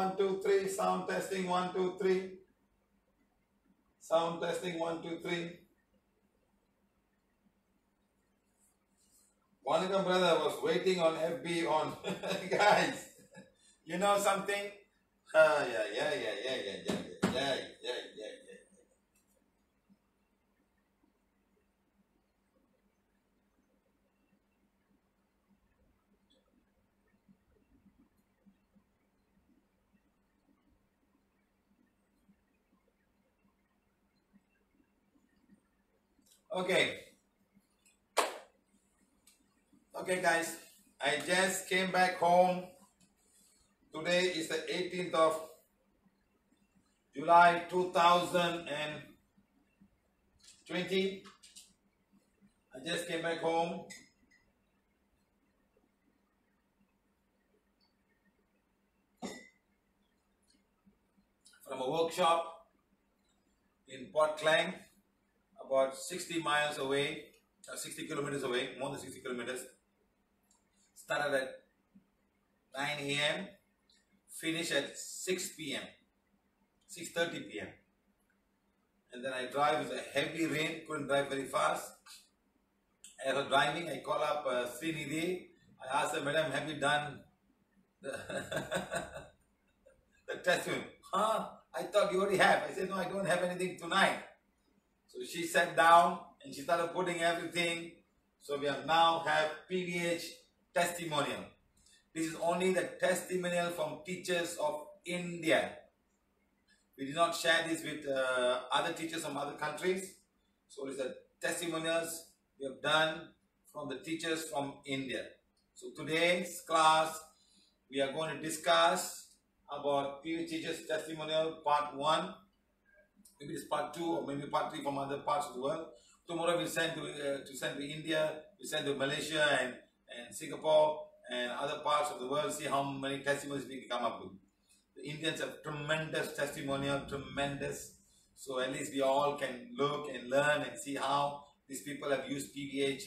1, 2, 3. Sound testing 1, 2, 3. Sound testing 1, 2, 3. Monica brother was waiting on FB on guys. You know something? Yeah. Okay guys, I just came back home. Today is the 18th of July 2020. I just came back home. From a workshop in Port Klang, about 60 miles away, 60 kilometers away, more than 60 kilometers. Started at 9 a.m., finished at 6 p.m., 6:30 p.m. And then I drive with a heavy rain, couldn't drive very fast. As I was driving, I call up Srinidhi. I asked her, Madam, have you done the, the testimony? I thought you already have. I said, no, I don't have anything tonight. So she sat down and she started putting everything. So we have now have PVH Testimonial. This is only the testimonial from teachers of India. We did not share this with other teachers from other countries. So it's the testimonials we have done from the teachers from India. So today's class, we are going to discuss about PVH Teachers Testimonial Part 1. Maybe it's Part 2 or maybe Part 3 from other parts of the world. Tomorrow we send to India, we send to Malaysia and Singapore and other parts of the world, see how many testimonies we can come up with. The Indians have tremendous testimonial, tremendous. So at least we all can look and learn and see how these people have used PVH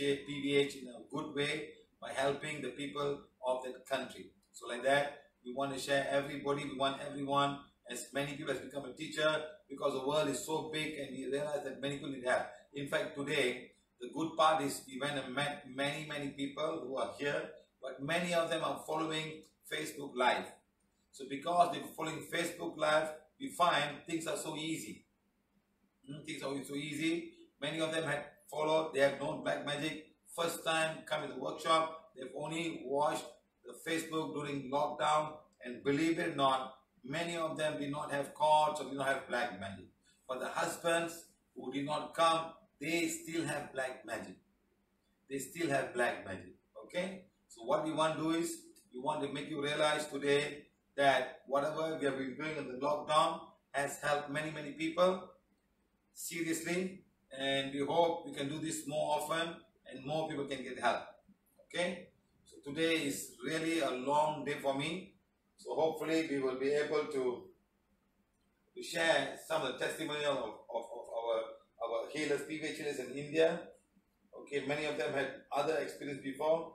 in a good way by helping the people of that country. So like that, we want to share everybody, we want everyone, as many people has become a teacher, because the world is so big and we realize that many people need help. In fact, today, the good part is we went and met many people who are here, but many of them are following Facebook Live. So because they're following Facebook Live, we find things are so easy. Things are so easy. Many of them had followed, they have known black magic. First time coming to the workshop, they've only watched the Facebook during lockdown, and believe it or not, many of them did not have cards or did not have black magic. But the husbands who did not come, they still have black magic. They still have black magic. Okay? So what we want to do is, we want to make you realize today that whatever we have been doing in the lockdown has helped many people seriously, and we hope we can do this more often and more people can get help. Okay? So today is really a long day for me. So hopefully we will be able to share some of the testimonial of our healers, PVH healers in India. Okay, many of them had other experience before.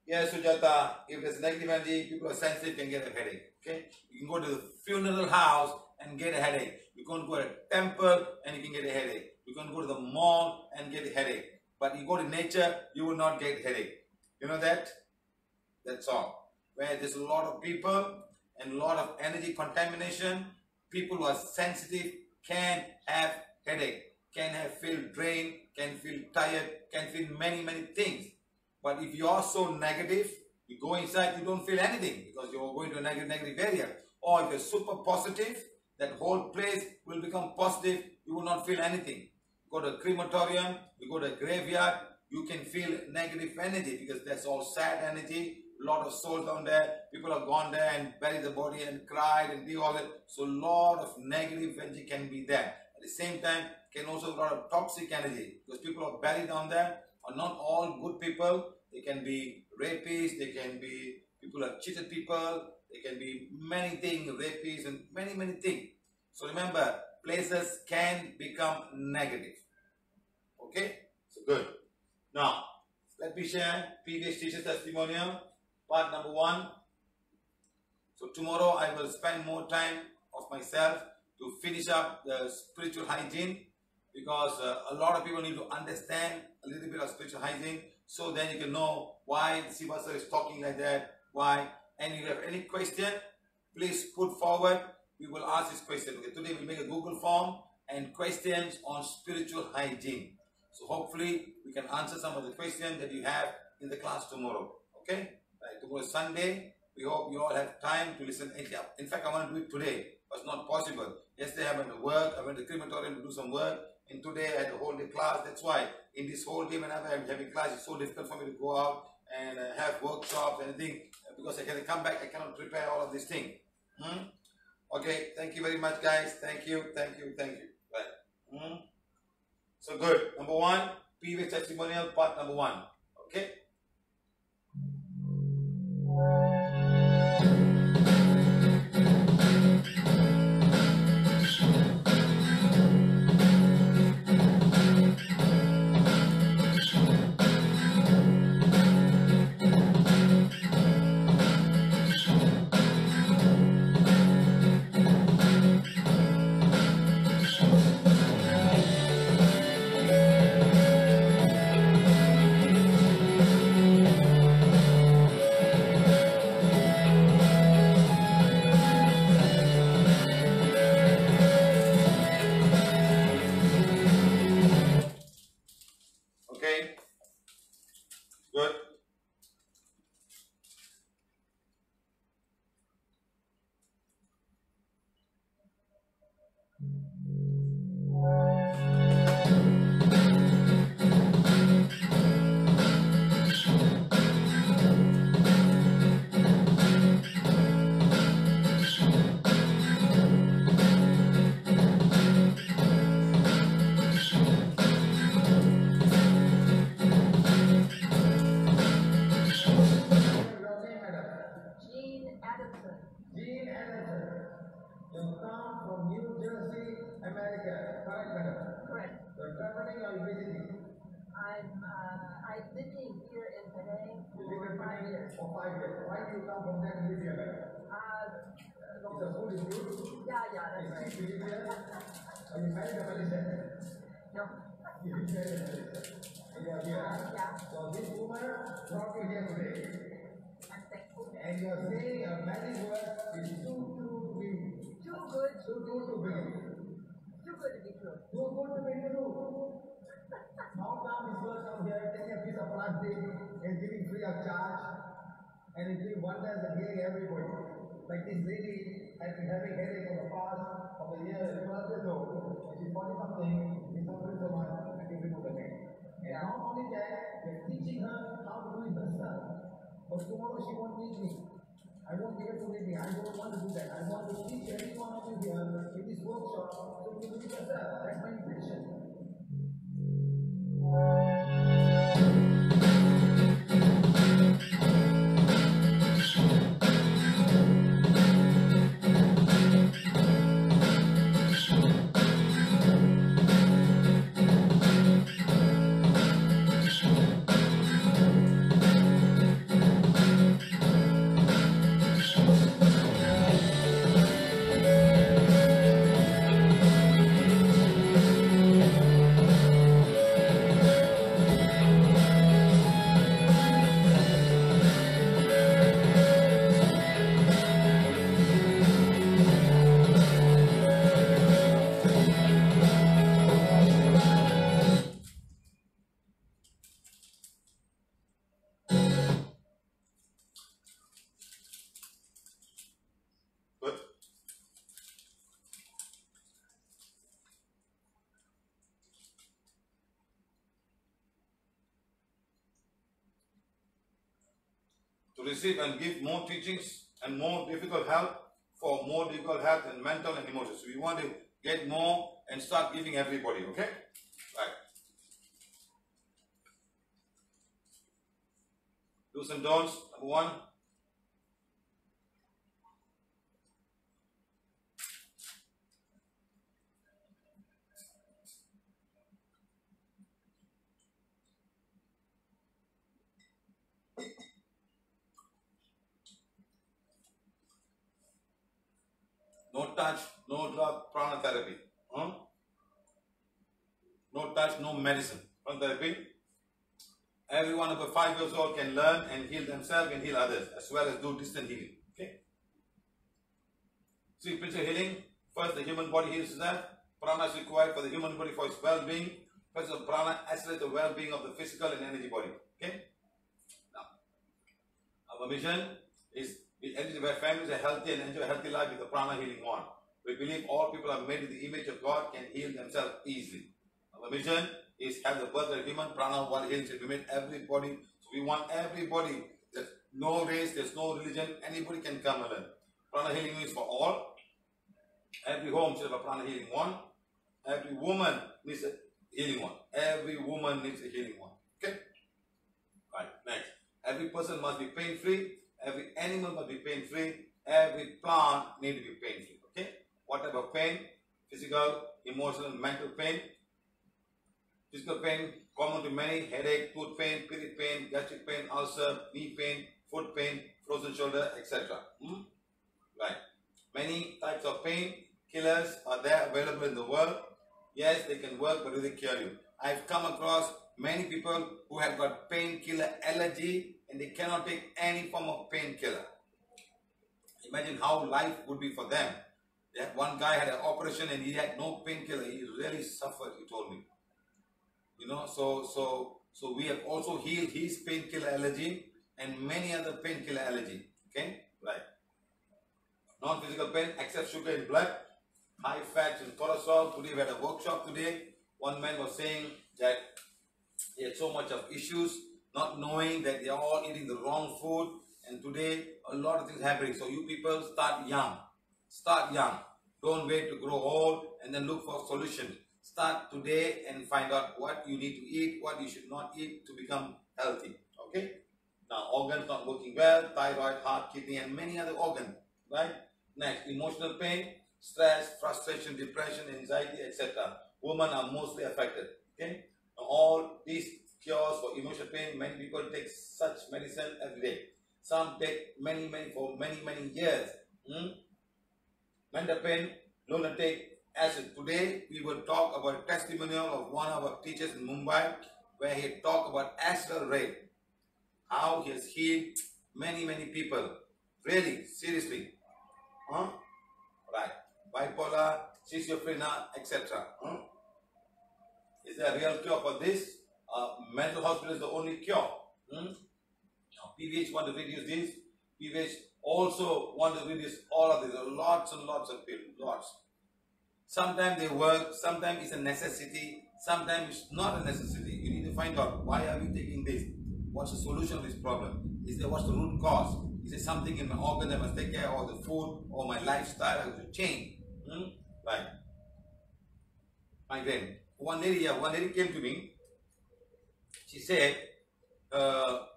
Yes, Sujata, if there's negative energy, people are sensitive, can get a headache. Okay, you can go to the funeral house and get a headache. You can go to a temple and you can get a headache. You can go to the mall and get a headache. But you go to nature, you will not get a headache. You know that? That's all. Where there's a lot of people and a lot of energy contamination, people who are sensitive can have headache, can feel drained, can feel tired, can feel many things. But if you are so negative, you go inside, you don't feel anything because you're going to a negative area. Or if you're super positive, that whole place will become positive, you will not feel anything. You go to a crematorium, you go to a graveyard, you can feel negative energy because that's all sad energy. A lot of souls down there, people have gone there and buried the body and cried and do all that. So a lot of negative energy can be there. At the same time, can also a lot of toxic energy because people are buried down there are not all good people. They can be rapists, they can be people who have cheated people, they can be many things, rapists and many things. So remember, places can become negative. Okay? So good. Now, let me share PVH teacher testimonial. part number 1. So tomorrow I will spend more time of myself to finish up the spiritual hygiene, because a lot of people need to understand a little bit of spiritual hygiene, so then you can know why Siva sir is talking like that, why. And if you have any question, please put forward. We will ask this question. Okay, today we'll make a Google form and questions on spiritual hygiene. So hopefully we can answer some of the questions that you have in the class tomorrow. Okay? Right, tomorrow is Sunday. We hope you all have time to listen. In fact, I want to do it today, but it's not possible. Yesterday I went to work, I went to the crematorium to do some work, and today I had a whole day class. That's why in this whole day whenever I'm having class, it's so difficult for me to go out and have workshops and anything, because I can come back, I cannot prepare all of these things. Okay, thank you very much, guys. Thank you. Right. So good. Number 1, PVH Testimonial, part number 1. Okay. Okay. Good. You come from New Jersey, America, correct, madam? Correct. You're traveling or visiting? I'm living here in Penang for 5 years. For 5 years. Why do you come from there to live here, madam? Is the food is good? Yeah, that's right. Is cheap to live here? Are you married or Malaysian? No. You married Malaysian. And you are here? Yeah. So this woman brought you here today. I'm thankful. And you are saying a magic word is too big. Too good to be true. Too good to be true. Too good to be true. Now come this girl come here, taking a piece of plastic and giving free of charge, and it's doing wonders and healing everybody. Like this lady has been having headache for the past of the year, 12 years old, and she's 40 something, she's suffering so much, and you remove the pain. And not only that, we're teaching her how to do it herself. But tomorrow she won't need me. I won't be able to leave me. I don't want to do that. I want to teach every one of you here in this workshop so you do it yourself. That's my intention. To receive and give more teachings and more difficult help for more difficult health and mental and emotions. So we want to get more and start giving everybody, okay? Right. Do's and don'ts. Number 1. No touch, no drug, prana therapy. No touch, no medicine. Prana therapy. Everyone over 5 years old can learn and heal themselves and heal others, as well as do distant healing. Okay? See, picture healing. First, the human body heals itself. Prana is required for the human body for its well-being. First, the prana accelerates the well-being of the physical and energy body. Okay? Now, our mission is we where families are healthy and enjoy a healthy life with the prana healing wand. We believe all people are made in the image of God can heal themselves easily. Our mission is have the birth of human prana while healing. We made everybody. So we want everybody. There's no race, there's no religion. Anybody can come and learn. Prana healing is for all. Every home should have a prana healing wand. Every woman needs a healing wand. Every woman needs a healing wand. Okay? Right, next. Every person must be pain-free. Every animal must be pain-free. Every plant needs to be pain-free. Okay? Whatever pain, physical, emotional, mental pain. Physical pain, common to many, headache, tooth pain, period pain, gastric pain, ulcer, knee pain, foot pain, frozen shoulder, etc. Right. Many types of pain killers are there available in the world. Yes, they can work, but do they cure you? I've come across many people who have got painkiller allergy and they cannot take any form of painkiller. Imagine how life would be for them. One guy had an operation and he had no painkiller. He really suffered, he told me. You know, so we have also healed his painkiller allergy and many other painkiller allergy. Okay, right. Non-physical pain, excess sugar in blood, high fats and cholesterol. Today we had a workshop today. One man was saying that he had so much of issues, not knowing that they are all eating the wrong food. And today a lot of things happening. So you people start young. Start young. Don't wait to grow old and then look for solutions. Start today and find out what you need to eat, what you should not eat to become healthy. Okay? Now, organs not working well, thyroid, heart, kidney, and many other organs. Right? Next, emotional pain, stress, frustration, depression, anxiety, etc. Women are mostly affected. Okay? Now, all these cures for emotional pain, many people take such medicine every day. Some take many years. Mental pain, lunatic, acid. Today we will talk about a testimonial of one of our teachers in Mumbai where he talked about acid rain. How he has healed many people. Really, seriously. Right. Bipolar, schizophrenia, etc. Is there a real cure for this? Mental hospital is the only cure. Now, PVH want to reduce this. PVH also want to reduce all of this. Lots and lots of pills. Lots. Sometimes they work, sometimes it's a necessity, sometimes it's not a necessity. You need to find out why are we taking this? What's the solution to this problem? What's the root cause? Is there something in my organ I must take care of, or the food, or my lifestyle I have to change? Right. Migraine. One lady came to me. She said, the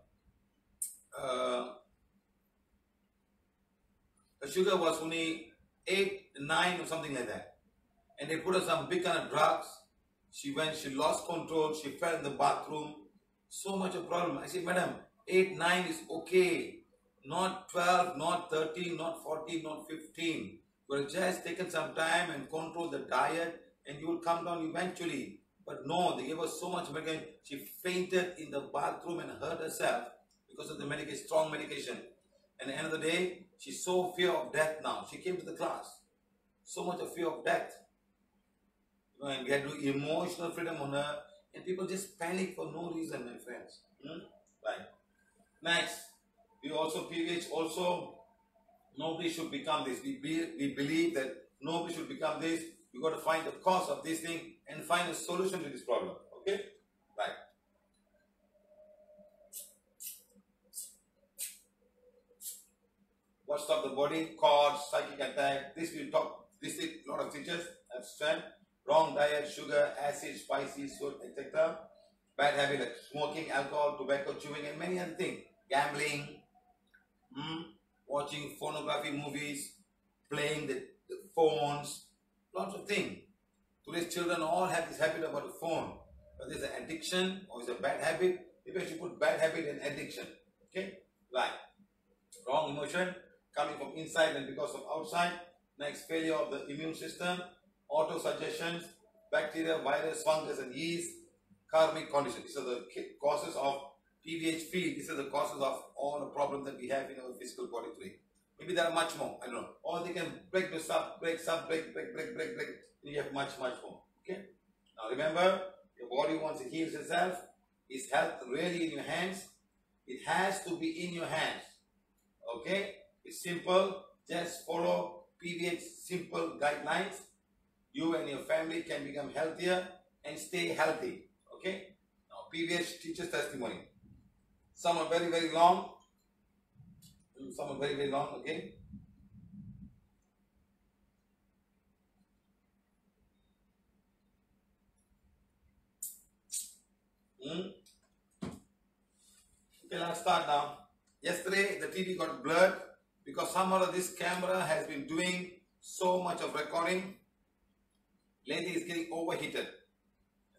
sugar was only 8, 9 or something like that. And they put her some big kind of drugs. She lost control, she fell in the bathroom. So much a problem. I said, madam, 8, 9 is okay. Not 12, not 13, not 14, not 15. But just taken some time and control the diet and you will come down eventually. But no, they gave her so much medication. She fainted in the bathroom and hurt herself because of the medication, strong medication. And at the end of the day, she's so fear of death now. She came to the class. So much of fear of death. And we had to do emotional freedom on her. And people just panic for no reason, my friends. Right. Next, we also, PVH also, nobody should become this. We believe that nobody should become this. We got to find the cause of this thing and find a solution to this problem. Okay? Right. What stop the body? Cords, psychic attack. This we talk. This is a lot of teachers have strength. Wrong diet, sugar, acid, spicy, salt, etc. Bad habit like smoking, alcohol, tobacco, chewing, and many other things. Gambling, watching pornography movies, playing the phones, lots of things. Today's children all have this habit about the phone. Whether it's an addiction or it's a bad habit, maybe I should put bad habit and addiction. Okay? Right. Wrong emotion coming from inside and because of outside. Next, failure of the immune system, auto-suggestions, bacteria, virus, fungus, and yeast, karmic conditions. These are the causes of PVH field. These are the causes of all the problems that we have in our physical body today. Maybe there are much more. I don't know. Or they can break this up, break. You have much more. Okay. Now remember, your body once it heals itself, is health really in your hands? It has to be in your hands. Okay. It's simple. Just follow PVH simple guidelines. You and your family can become healthier and stay healthy. Okay. Now PVH teaches testimony. Some are very, very long. Some are very, very long. Okay. Okay, let's start now. Yesterday, the TV got blurred because somehow this camera has been doing so much of recording. Lately, it's getting overheated.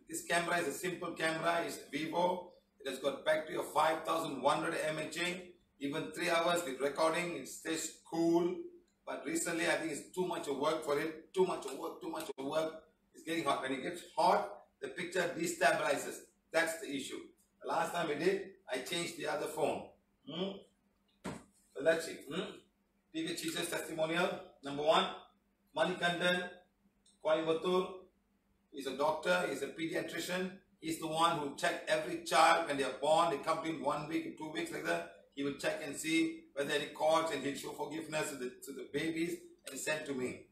This camera is a simple camera. It's Vivo. It has got battery of 5,100 mAh. Even 3 hours with recording, it stays cool. But recently, I think it's too much of work for it. Too much of work. It's getting hot. When it gets hot, the picture destabilizes. That's the issue. The last time we did, I changed the other phone. So let's see. PVH teacher's testimonial. Number 1, Manikandan, Coimbatore. He's a doctor. He's a pediatrician. He's the one who checked every child when they are born. They come in 1 week, 2 weeks like that. He will check and see whether any cords, and he'll show forgiveness to the babies and send to me.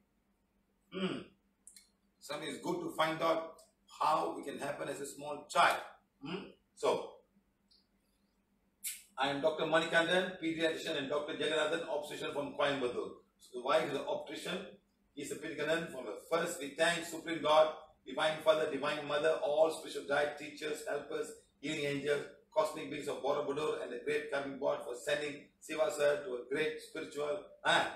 Something is good to find out how it can happen as a small child. So, I am Dr. Manikandan, pediatrician, and Dr. Jagannathan, obstetrician from Coimbatore. So, the wife is an obstetrician. He is a pediatrician. From the first, we thank Supreme God, Divine Father, Divine Mother, all spiritual guides, teachers, helpers, healing angels, cosmic beings of Borobudur, and the great coming board for sending Siva sir to a great spiritual man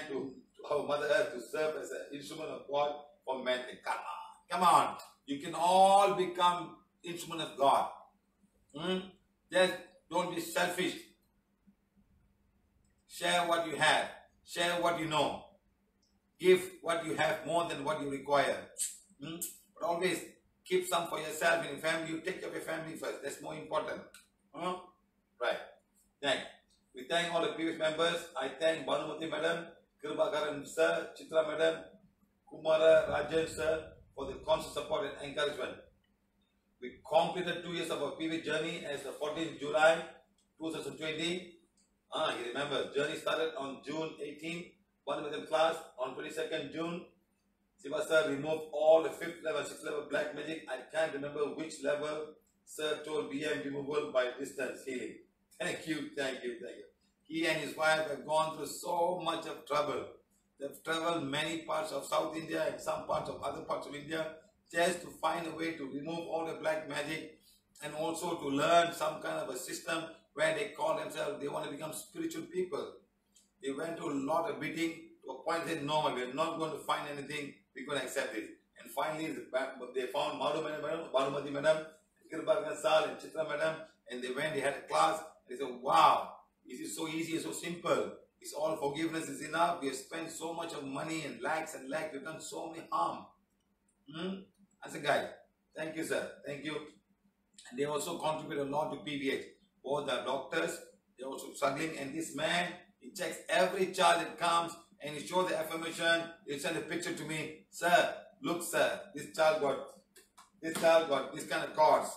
to our Mother Earth to serve as an instrument of God for mankind. Come on. You can all become instrument of God. Just don't be selfish. Share what you have. Share what you know. Give what you have more than what you require. But always keep some for yourself and your family. You take care of your family first. That's more important. Right. Thank. We thank all the previous members. I thank Bhanumati Madam, Kirbakaran Sir, Chitra Madam, Kumara Rajan Sir for the constant support and encouragement. We completed 2 years of our PVH journey as the 14th July 2020. You remember, journey started on June 18, one with them class. On 22nd June, Siva sir removed all the 5th level, 6th level black magic. I can't remember which level. Sir told BM removal by distance healing. Thank you. He and his wife have gone through so much of trouble. They've traveled many parts of South India and some parts of other parts of India just to find a way to remove all the black magic and also to learn some kind of a system where they call themselves, they want to become spiritual people. They went through a lot of beating to a point that no, we're not going to find anything, we're going to accept it. And finally, they found Bhanumati Madam, Kirbakaran Sal and Chitra Madam, and they went, they had a class, and they said, wow, this is so easy and so simple. It's all forgiveness is enough. We have spent so much of money and lakhs, we've done so many harm. As a guy, thank you, sir. Thank you. And they also contribute a lot to PVH. Both the doctors, they're also struggling. And this man, he checks every child that comes and he shows the affirmation. He send a picture to me. Sir, look, sir, this child got this kind of cords.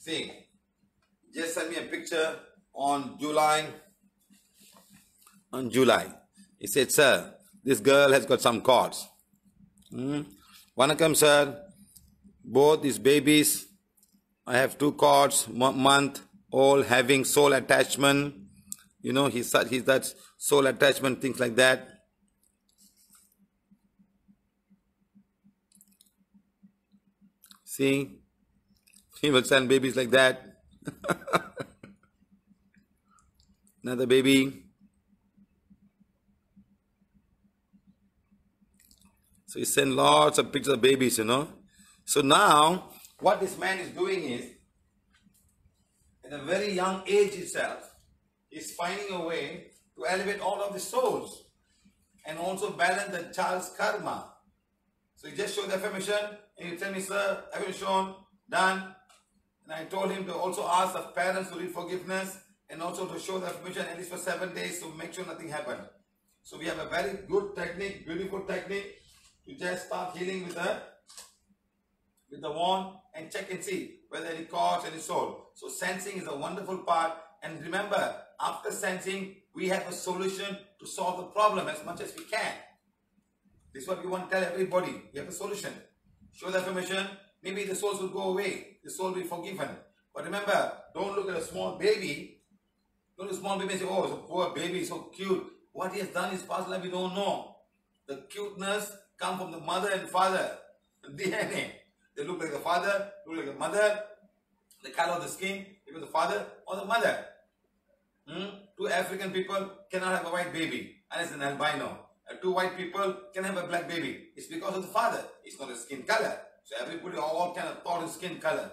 See, just sent me a picture on July. He said, sir, this girl has got some cords. Vanakkam, sir. Both these babies, I have 2 cords, month old, having soul attachment. You know, he's that soul attachment, things like that. See, he will send babies like that. Another baby. So he sent lots of pictures of babies, you know. So now, what this man is doing is, at a very young age itself, he's finding a way to elevate all of the souls and also balance the child's karma. So he just showed the affirmation and he tell me, sir, affirmation, done. And I told him to also ask the parents to read forgiveness and also to show the affirmation at least for 7 days to make sure nothing happened. So we have a very good technique, beautiful technique. You just start healing with the wand and check and see whether any cords, any soul. So sensing is a wonderful part. And remember, after sensing, we have a solution to solve the problem as much as we can. This is what we want to tell everybody. We have a solution. Show the affirmation. Maybe the souls will go away. The soul will be forgiven. But remember, don't look at a small baby. Don't look at a small baby and say, oh, it's a poor baby, so cute. What he has done in his past life, we don't know. The cuteness comes from the mother and father. The DNA. They look like the father, look like the mother. The color of the skin, either the father or the mother. 2 African people cannot have a white baby unless an albino. 2 white people can have a black baby. It's because of the father. It's not a skin color. So everybody all kind of thought in skin color.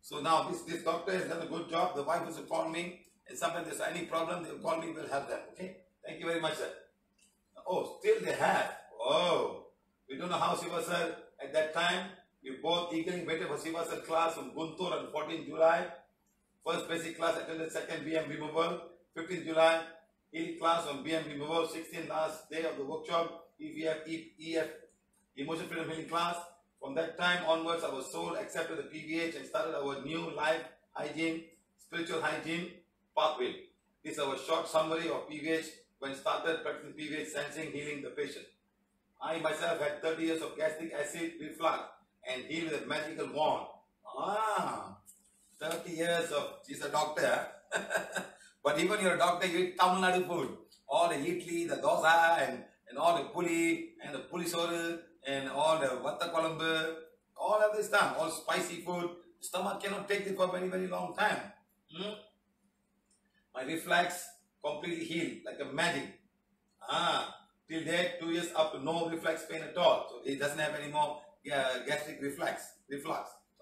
So now this doctor has done a good job. The wife will call me, and sometimes there's any problem, they'll call me, we'll help them. Okay? Thank you very much, sir. Oh, still they have. Oh, we don't know how Siva sir, at that time, we both eagerly waited for Siva sir class from Guntur on 14th July. First basic class attended, second BM removal. 15th July, healing class on BM removal. 16th last day of the workshop, EF, Emotion Freedom Healing class. From that time onwards, our soul accepted the PVH and started our new life hygiene, spiritual hygiene pathway. This is our short summary of PVH when started practicing PVH, sensing, healing the patient. I myself had 30 years of gastric acid reflux and healed with a magical wand. 30 years of, she's a doctor. But even you're a doctor, you eat Tamil Nadu food. All the idli, the dosa, and all the puli, and the pulisoru, and all the vatta kolambu, all of this stuff, all spicy food. Stomach cannot take it for a very, very long time. My reflex completely healed, like a magic. Till date, 2 years up to no reflex pain at all. So he doesn't have any more gastric reflux.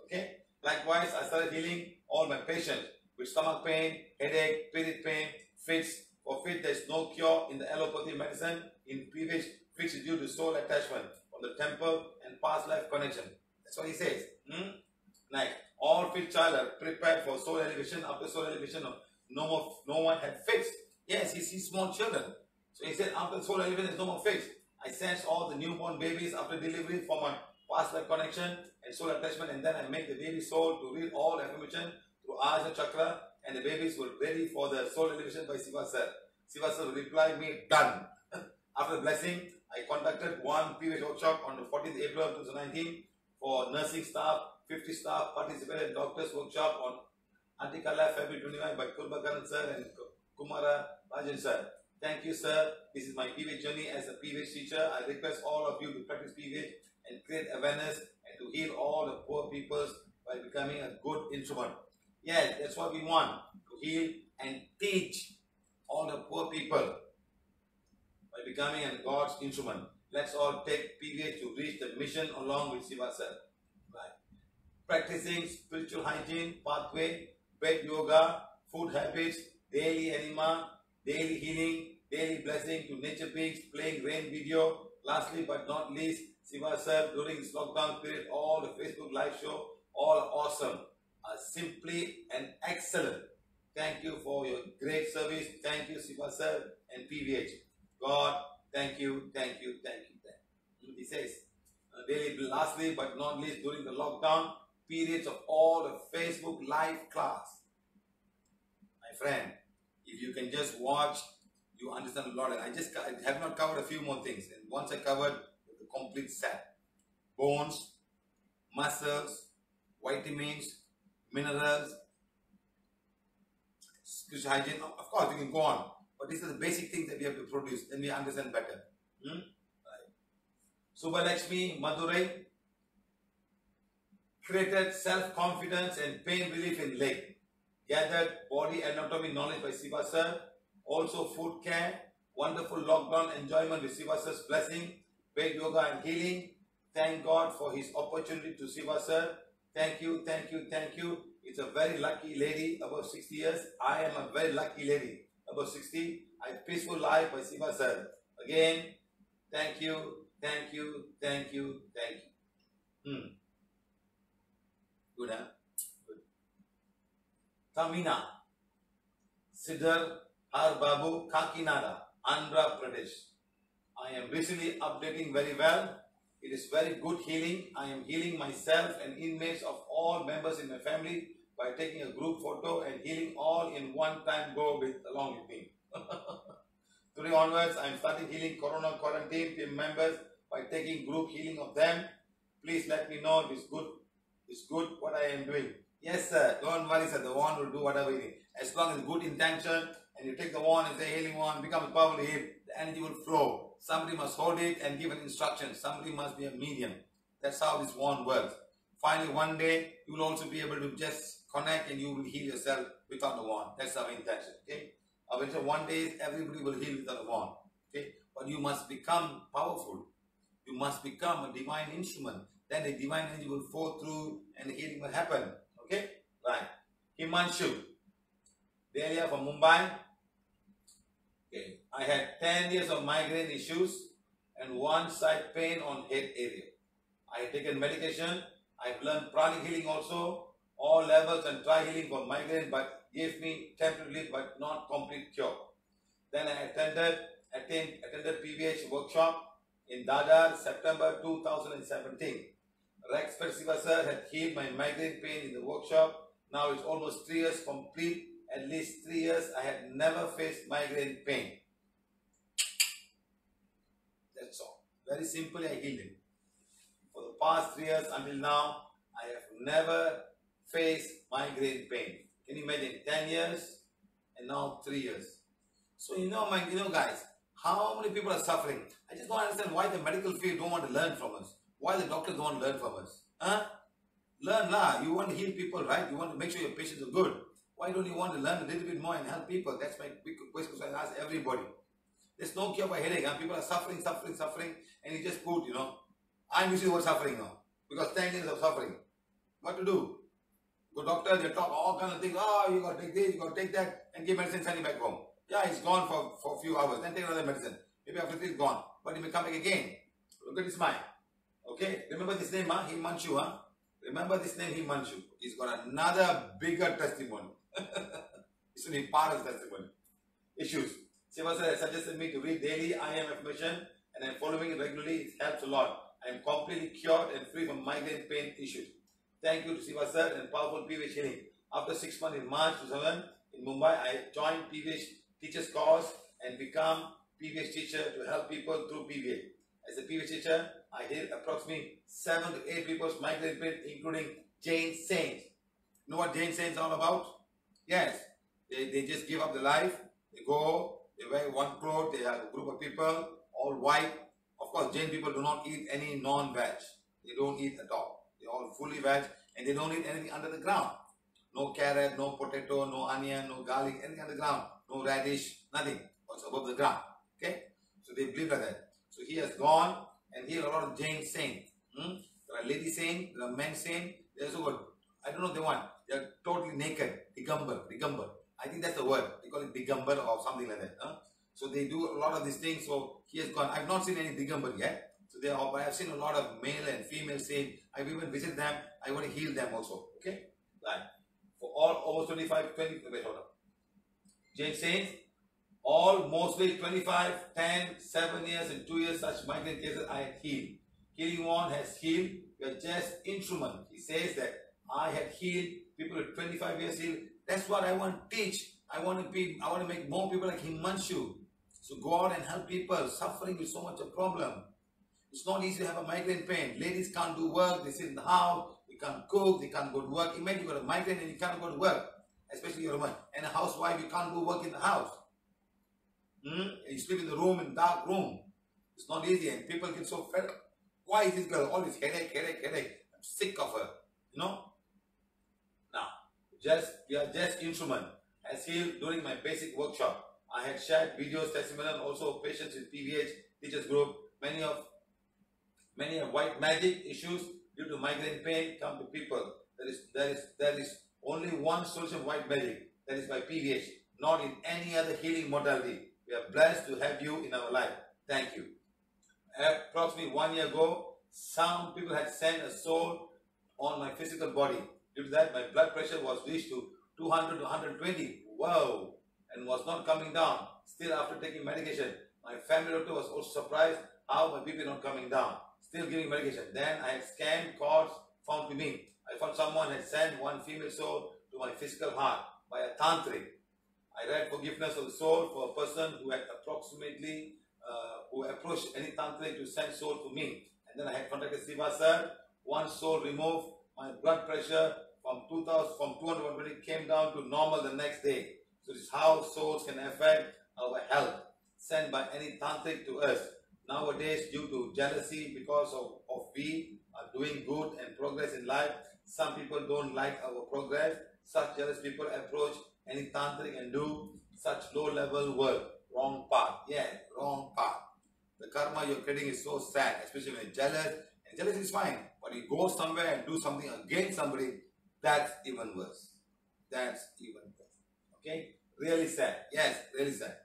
Okay? Likewise, I started healing all my patients with stomach pain, headache, period pain, fits. For fit, there is no cure in the allopathy medicine. In PVH, fits is due to soul attachment from the temple and past life connection. That's what he says. Like all fit child are prepared for soul elevation. After soul elevation, no one had fits. Yes, he sees small children. So he said, after soul elevation, there's no more fits. I sense all the newborn babies after delivery for my past life connection and soul attachment, and then I make the baby soul to read all affirmation through Ajna Chakra, and the babies were ready for the soul elevation by Siva sir. Siva sir replied me, done. After the blessing, I conducted one PVH workshop on the 14th April 2019 for nursing staff. 50 staff participated in doctors workshop on Antikala February 29 by Kurbakaran sir and Kumara Rajan sir. Thank you, sir. This is my PVH journey as a PVH teacher. I request all of you to practice PVH and create awareness and to heal all the poor peoples by becoming a good instrument. Yes, that's what we want, to heal and teach all the poor people by becoming a God's instrument. Let's all take PVH to reach the mission along with Siva sir. Right. Practicing spiritual hygiene, pathway, bed yoga, food habits, daily enema, daily healing, daily blessing to nature beings, playing rain video. Lastly but not least, Siva sir during this lockdown period, all the Facebook live show, all awesome, simply and excellent. Thank you for your great service. Thank you, Siva sir and PVH. God, thank you, thank you, thank you, thank you. He says, daily, lastly but not least, during the lockdown periods of all the Facebook live class. My friend, if you can just watch, you understand a lot. And I have not covered a few more things. And once I covered the complete set. bones, muscles, vitamins, minerals, spiritual hygiene. Of course, we can go on. But these are the basic things that we have to produce. Then we understand better. Right. Subbalakshmi Madurai created self-confidence and pain relief in leg. Gathered body anatomy knowledge by Siva Sir. Also food care. Wonderful lockdown enjoyment with Siva Sir's blessing. Bed yoga and healing. Thank God for his opportunity to Siva Sir. Thank you, thank you, thank you. It's a very lucky lady above 60 years. I am a very lucky lady above 60. I have peaceful life by Siva Sir. Again, thank you, thank you, thank you, thank you. Good, huh? Good. Tamina Siddhar Har Babu Kakinada, Andhra Pradesh. I am recently updating very well. It is very good healing. I am healing myself and inmates of all members in my family by taking a group photo and healing all in one time go along with me. Today onwards, I am starting healing Corona quarantine team members by taking group healing of them. Please let me know if it's good. It's good what I am doing. Yes, sir. Don't worry, sir. The wand will do whatever you need. As long as good intention and you take the wand and say healing wand, becomes powerful heal, the energy will flow. Somebody must hold it and give an instruction. Somebody must be a medium. That's how this wand works. Finally, one day, you will also be able to just connect and you will heal yourself without the wand. That's our intention. Okay? Our intention one day, everybody will heal without a wand. Okay? But you must become powerful. You must become a divine instrument. Then the divine energy will flow through and the healing will happen. Okay? Right. Himanshu. Delia from Mumbai. Okay. I had 10 years of migraine issues and one side pain on head area. I had taken medication. I have learned pranic healing also. All levels and try healing for migraine but gave me temporary relief but not complete cure. Then I attended PVH workshop in Dadar, September 2017. Rex Siva Sir had healed my migraine pain in the workshop. Now it's almost 3 years complete. At least 3 years I had never faced migraine pain. That's all. Very simply I healed him. For the past 3 years until now, I have never faced migraine pain. Can you imagine? 10 years and now 3 years. So guys, how many people are suffering? I just don't understand why the medical field don't want to learn from us. Why the doctors don't want to learn from us. Huh? Learn lah. You want to heal people, right? You want to make sure your patients are good. Why don't you want to learn a little bit more and help people? That's my big question I ask everybody. There's no cure for headache. Huh? People are suffering, and you just put, I'm using the word suffering now. Because 10 years of suffering. What to do? Go doctor, they talk all kinds of things. Oh, you got to take this, you got to take that, and give medicine, send him back home. Yeah, he's gone for a few hours. Then take another medicine. Maybe after 3 he's gone. But he may come back again. Look at his mind. Okay? Remember this name, huh? Himanshu, huh? Remember this name, Himanshu. He's got another bigger testimony. It's only part of the testimony. Issues. Siva Sir has suggested me to read daily I am affirmation and I'm following it regularly. It helps a lot. I am completely cured and free from migraine pain issues. Thank you to Siva Sir and powerful PVH healing. After 6 months in March 2000 in Mumbai, I joined PVH teacher's course and become PVH teacher to help people through PVH. As a PVH teacher, I heal approximately 7 to 8 people's migraine pain, including Jain saints. You know what Jain saints are all about? Yes, they just give up their life. They go, they wear one cloth, they have a group of people, all white. Of course, Jain people do not eat any non-veg. They don't eat at all. They all fully veg and they don't eat anything under the ground. No carrot, no potato, no onion, no garlic, anything under the ground. No radish, nothing. What's above the ground. Okay? So they believe like that. So he has gone and healed a lot of Jain saints. There are lady saints, there are men saints. There's a word. I don't know what they want. They are totally naked. Digambar. I think that's the word. They call it Digambar or something like that. So they do a lot of these things. So he has gone. I've not seen any Digambar yet. So they are, but I've seen a lot of male and female saints. I've even visited them. I want to heal them also. Okay? Right. For all over 20, wait, hold on. Jain saints, all mostly 25, 10, 7 years and 2 years such migraine cases I had healed. Healing wand has healed. We are just instrument. He says that I had healed people with 25 years healed. That's what I want to teach. I want to make more people like Himanshu. So go out and help people suffering with so much a problem. It's not easy to have a migraine pain. Ladies can't do work, they sit in the house, they can't cook, they can't go to work. Imagine you got a migraine and you can't go to work, especially you're a woman. And a housewife, you can't do work in the house. You sleep in the room, in dark room. It's not easy, and people get so fed up. Why is this girl always headache? I'm sick of her. You know? Now, we are just instrument. As healed during my basic workshop, I had shared videos, testimonial, also patients with PVH teachers group. Many have white magic issues due to migraine pain come to people. There is only one solution of white magic. That is by PVH, not in any other healing modality. We are blessed to have you in our life. Thank you. Approximately 1 year ago, some people had sent a soul on my physical body. Due to that, my blood pressure was reached to 200 to 120. Wow! And was not coming down. Still, after taking medication, my family doctor was also surprised how my BP not coming down. Still giving medication. Then I had scanned cords found to me. I found someone had sent one female soul to my physical heart by a tantric. I read forgiveness of the soul for a person who had who approached any tantric to send soul to me. And then I had contacted Siva sir. One soul removed my blood pressure from 200 to 120 came down to normal the next day. So this is how souls can affect our health. Sent by any tantric to us. Nowadays, due to jealousy because of we are doing good and progress in life, some people don't like our progress. Such jealous people approach any tantric and do such low-level work. Wrong path. Yeah, wrong path. The karma you're creating is so sad, especially when you're jealous. And jealous is fine, but you go somewhere and do something against somebody, that's even worse. That's even worse. Okay? Really sad. Yes, really sad.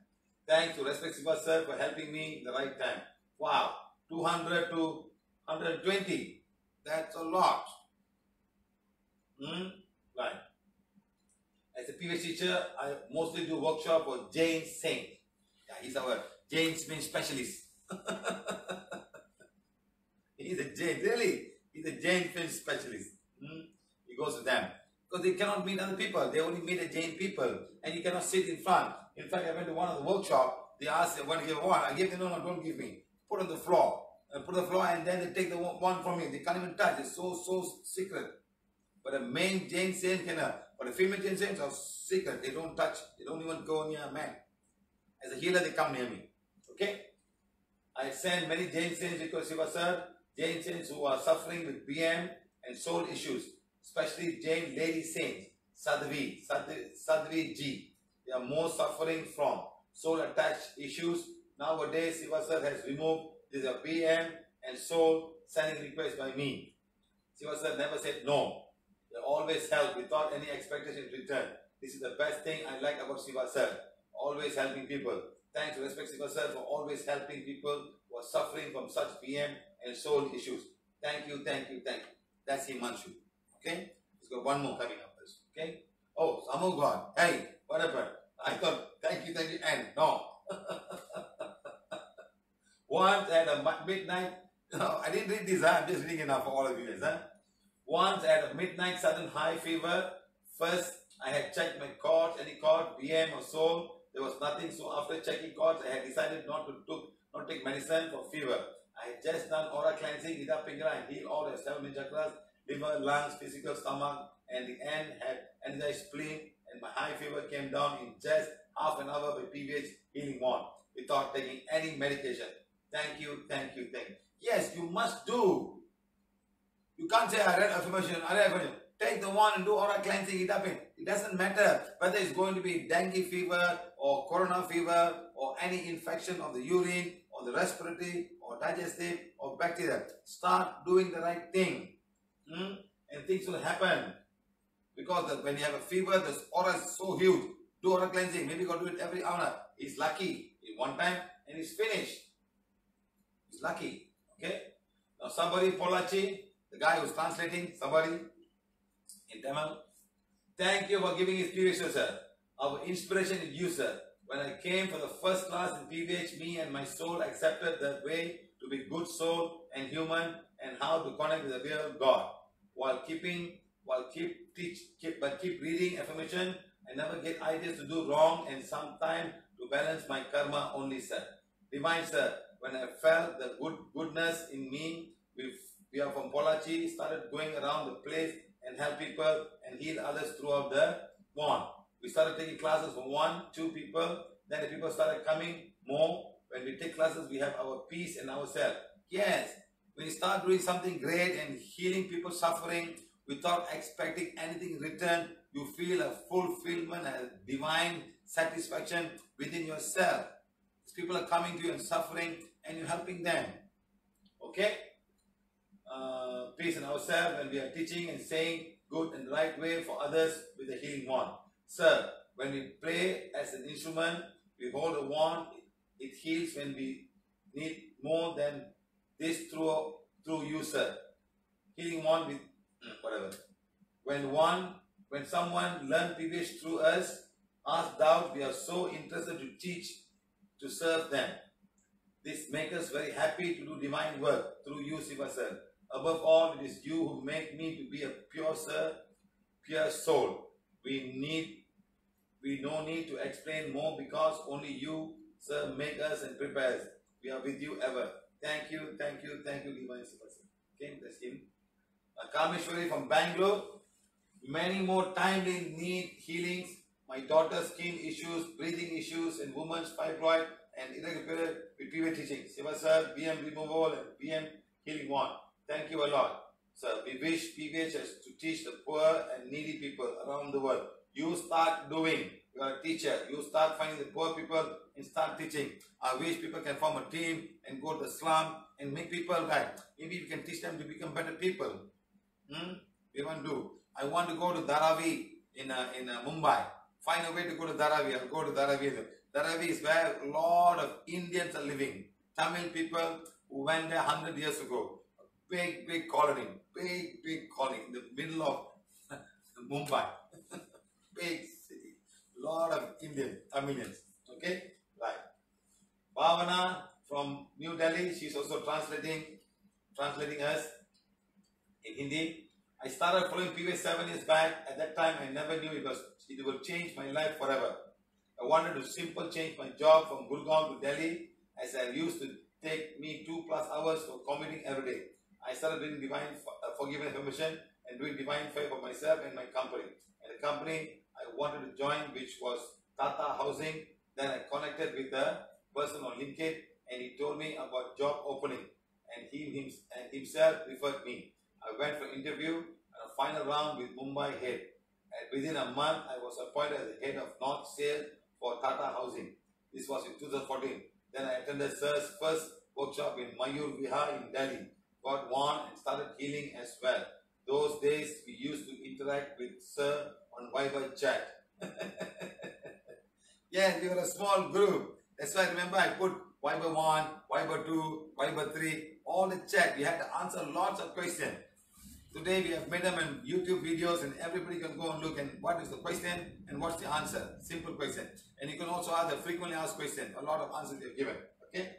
Thanks to Respect Siva sir for helping me in the right time. Wow. 200 to 120. That's a lot. Right. As a PVH teacher, I mostly do workshop for Jain Singh. Yeah, he's our Jain specialist. He's a Jain, really. He's a Jain specialist. He goes to them. Because they cannot meet other people. They only meet the Jain people. And you cannot sit in front. In fact, I went to one of the workshop. They asked, "Want to give what?" I gave them, "No, don't give me. Put on the floor." And put on the floor, and then they take the one from me. They can't even touch. It's so secret. But the main Jain saint cannot. But the female Jain saints are secret. They don't touch. They don't even go near a man. As a healer, they come near me. Okay? I send many Jain saints because Siva sir, Jain saints who are suffering with BM and soul issues, especially Jain lady saints, Sadhvi Ji. They are more suffering from soul attached issues. Nowadays, Siva sir has removed this BM and soul sending requests by me. Siva sir never said no. They always help without any expectation in return. This is the best thing I like about Siva sir. Always helping people. Thanks to Respect Siva sir for always helping people who are suffering from such BM and soul issues. Thank you. That's Himanshu. Okay? Let's go one more coming up. Okay? Oh, Samu God. Hey, what happened? I thought, thank you, and no. Once at a midnight, no, I didn't read this, I'm just reading it now for all of you guys. Once at a midnight sudden high fever, first I had checked my cords, any cord, BM or soul, there was nothing. So after checking cords, I had decided not to take medicine for fever. I had just done aura cleansing, Ida Pingala, and healed all the 7 chakras, liver, lungs, physical, stomach, and the end had energized spleen, and my high fever came down in just half an hour by PVH healing wand without taking any medication. Thank you. Yes, you must do. You can't say, I read affirmation. Take the one and do aura cleansing, it up in. It doesn't matter whether it's going to be dengue fever or corona fever or any infection of the urine or the respiratory or digestive or bacteria. Start doing the right thing. And things will happen. Because when you have a fever, the aura is so huge. Do aura cleansing. Maybe you got to do it every hour. He's lucky. In one time and he's finished. He's lucky. Okay? Now somebody, Polachi, the guy who's translating, somebody in Tamil. Thank you for giving his PVH, sir. Our inspiration is you, sir. When I came for the first class in PVH, me and my soul accepted the way to be good soul and human and how to connect with the real God. Keep reading affirmation. I never get ideas to do wrong and sometimes to balance my karma only, sir. Remind, sir, when I felt the goodness in me, we are from Polachi, started going around the place and help people and heal others throughout the one. We started taking classes from 1, 2 people. Then the people started coming more. When we take classes, we have our peace and ourselves. Yes, when you start doing something great and healing people suffering without expecting anything in return, you feel a fulfillment, a divine satisfaction within yourself. People are coming to you and suffering and you're helping them. Okay? Peace in ourselves when we are teaching and saying good and right way for others with the healing wand. Sir, when we play as an instrument, we hold a wand, it heals when we need more than this through you, sir. Healing wand with whatever. When someone learn PVH through us, ask doubt, we are so interested to teach, to serve them. This makes us very happy to do divine work through you, Siva sir. Above all, it is you who make me to be a pure soul. We no need to explain more because only you, sir, make us and prepare us. We are with you ever. Thank you, divine Siva sir. Okay, that's him. Kameshwari from Bangalore. Many more timely need healings. My daughter's skin issues, breathing issues, and woman's fibroid and irregular with PVH teaching. Siva sir, BM removal and BM healing wand. Thank you a lot. Sir, we wish PVH to teach the poor and needy people around the world. You start doing. You are a teacher. You start finding the poor people and start teaching. I wish people can form a team and go to the slum and make people right. Maybe you can teach them to become better people. We want to do. I want to go to Dharavi in Mumbai. Find a way to go to Dharavi. I'll go to Dharavi. Dharavi is where a lot of Indians are living. Tamil people who went there 100 years ago. Big colony. Big colony in the middle of Mumbai. Big city. Lot of Indian Tamilians. Okay? Right. Bhavana from New Delhi. She's also translating us in Hindi. I started following PVH 7 years back. At that time, I never knew it will change my life forever. I wanted to simply change my job from Gurgaon to Delhi, as I used to take me 2+ hours for commuting every day. I started doing divine forgiveness permission and doing divine favor for myself and my company. And the company I wanted to join, which was Tata Housing. Then I connected with a person on LinkedIn, and he told me about job opening, and he himself referred me. I went for interview and a final round with Mumbai head. And within a month, I was appointed as the head of North Sales for Tata Housing. This was in 2014. Then I attended Sir's first workshop in Mayur Vihar in Delhi. Got one and started healing as well. Those days, we used to interact with Sir on Viber chat. Yes, we were a small group. That's why I remember I put Viber 1, Viber 2, Viber 3, all the chat. We had to answer lots of questions. Today we have made them in YouTube videos and everybody can go and look and what is the question and what's the answer. Simple question. And you can also ask the frequently asked question. A lot of answers they have given. Okay?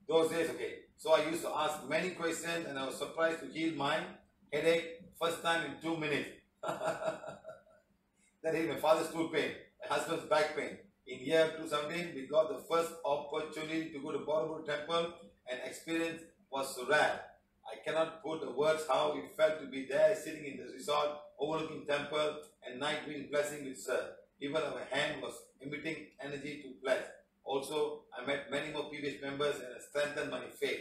Those days, okay. So I used to ask many questions and I was surprised to heal my headache first time in 2 minutes. That is my father's tooth pain, my husband's back pain. In year 2017, we got the first opportunity to go to Borobudur temple and experience was so rare. I cannot put the words how it felt to be there, sitting in the resort, overlooking temple, and night being blessing with Sir. Even our hand was emitting energy to bless. Also, I met many more PVH members and I strengthened my faith.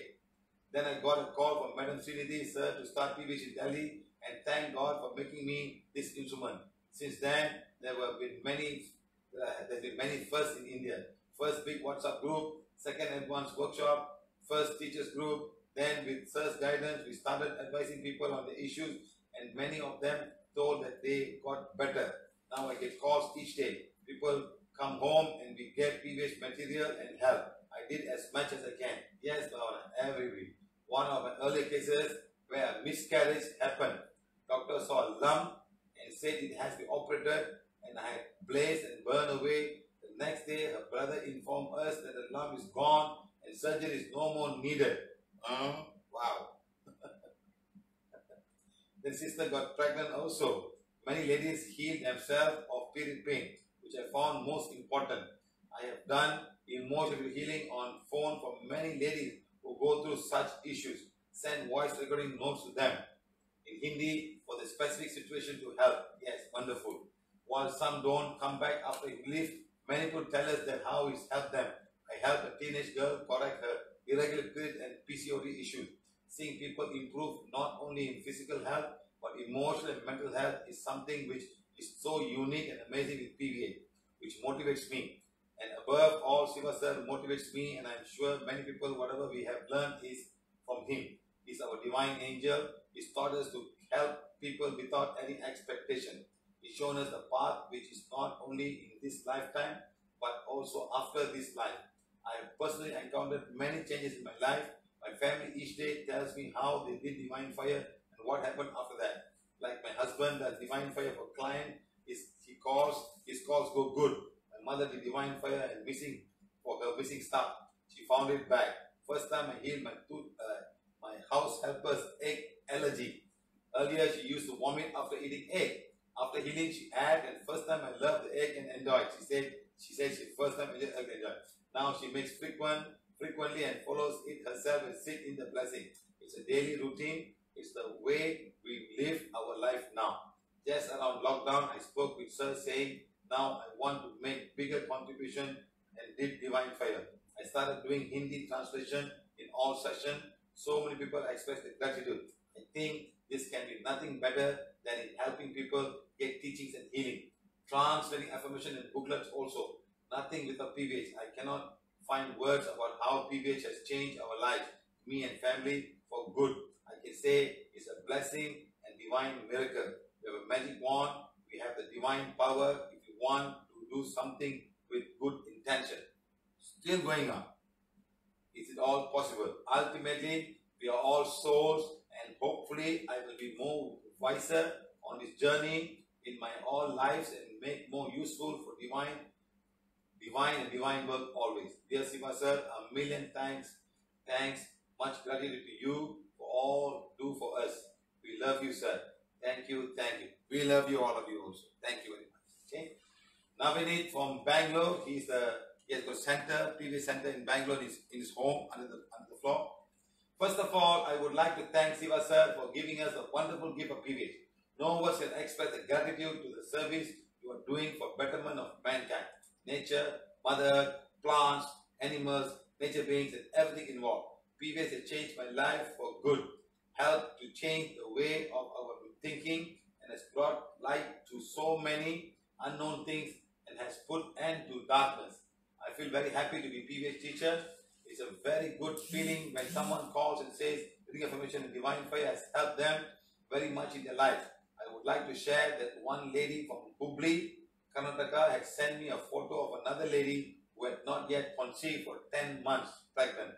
Then I got a call from Madam Srinidhi, Sir, to start PVH in Delhi, and thank God for making me this instrument. Since then, there's been many firsts in India. First big WhatsApp group, second advanced workshop, first teachers group. Then with Sir's guidance, we started advising people on the issues and many of them told that they got better. Now I get calls each day. People come home and we get PVH material and help. I did as much as I can. Yes, Bhavana, every week. One of my earlier cases where a miscarriage happened. Doctor saw a lump and said it has to be operated, and I had blazed and burned away. The next day, her brother informed us that the lump is gone and surgery is no more needed. Wow. The sister got pregnant also. Many ladies healed themselves of period pain, which I found most important. I have done emotional healing on phone for many ladies who go through such issues. Send voice recording notes to them in Hindi for the specific situation to help. Yes, wonderful. While some don't come back after relief, many people tell us that how it's helped them. I helped a teenage girl correct her irregular period and PCOD issues. Seeing people improve not only in physical health but emotional and mental health is something which is so unique and amazing with PVH, which motivates me. And above all, Siva sir motivates me, and I'm sure many people, whatever we have learned is from him. He's our divine angel. He's taught us to help people without any expectation. He's shown us the path which is not only in this lifetime but also after this life. I have personally encountered many changes in my life. My family each day tells me how they did divine fire and what happened after that. Like my husband does divine fire for client, his calls go good. My mother did divine fire and missing for her missing stuff. She found it back. First time I healed my house helper's egg allergy. Earlier she used to vomit after eating egg. After healing she had, and first time I loved the egg and enjoyed. She said she first time enjoyed. Now she makes frequently and follows it herself and sit in the blessing. It's a daily routine. It's the way we live our life now. Just around lockdown, I spoke with Sir saying, now I want to make bigger contribution and did divine fire. I started doing Hindi translation in all sessions. So many people express their gratitude. I think this can be nothing better than in helping people get teachings and healing. Translating affirmation and booklets also. Nothing without PVH. I cannot find words about how PVH has changed our lives, me and family, for good. I can say it's a blessing and divine miracle. We have a magic wand. We have the divine power if you want to do something with good intention. Still going on. Is it all possible? Ultimately, we are all souls, and hopefully I will be more wiser on this journey in my all lives and make more useful for divine work always. Dear Siva sir, a million thanks. Much gratitude to you for all you do for us. We love you, sir. Thank you. We love you, all of you also. Thank you very much. Okay. Navneet from Bangalore. He has got PVH center in Bangalore in his home under the floor. First of all, I would like to thank Siva sir for giving us a wonderful gift of PVH. No words can express the gratitude to the service you are doing for betterment of mankind. Nature, mother, plants, animals, nature beings, and everything involved. PVH has changed my life for good, helped to change the way of our thinking, and has brought light to so many unknown things and has put end to darkness. I feel very happy to be PVH teacher. It's a very good feeling when someone calls and says reading affirmation and divine fire has helped them very much in their life. I would like to share that one lady from Hubli, Karnataka, had sent me a photo of another lady who had not yet conceived for 10 months pregnant.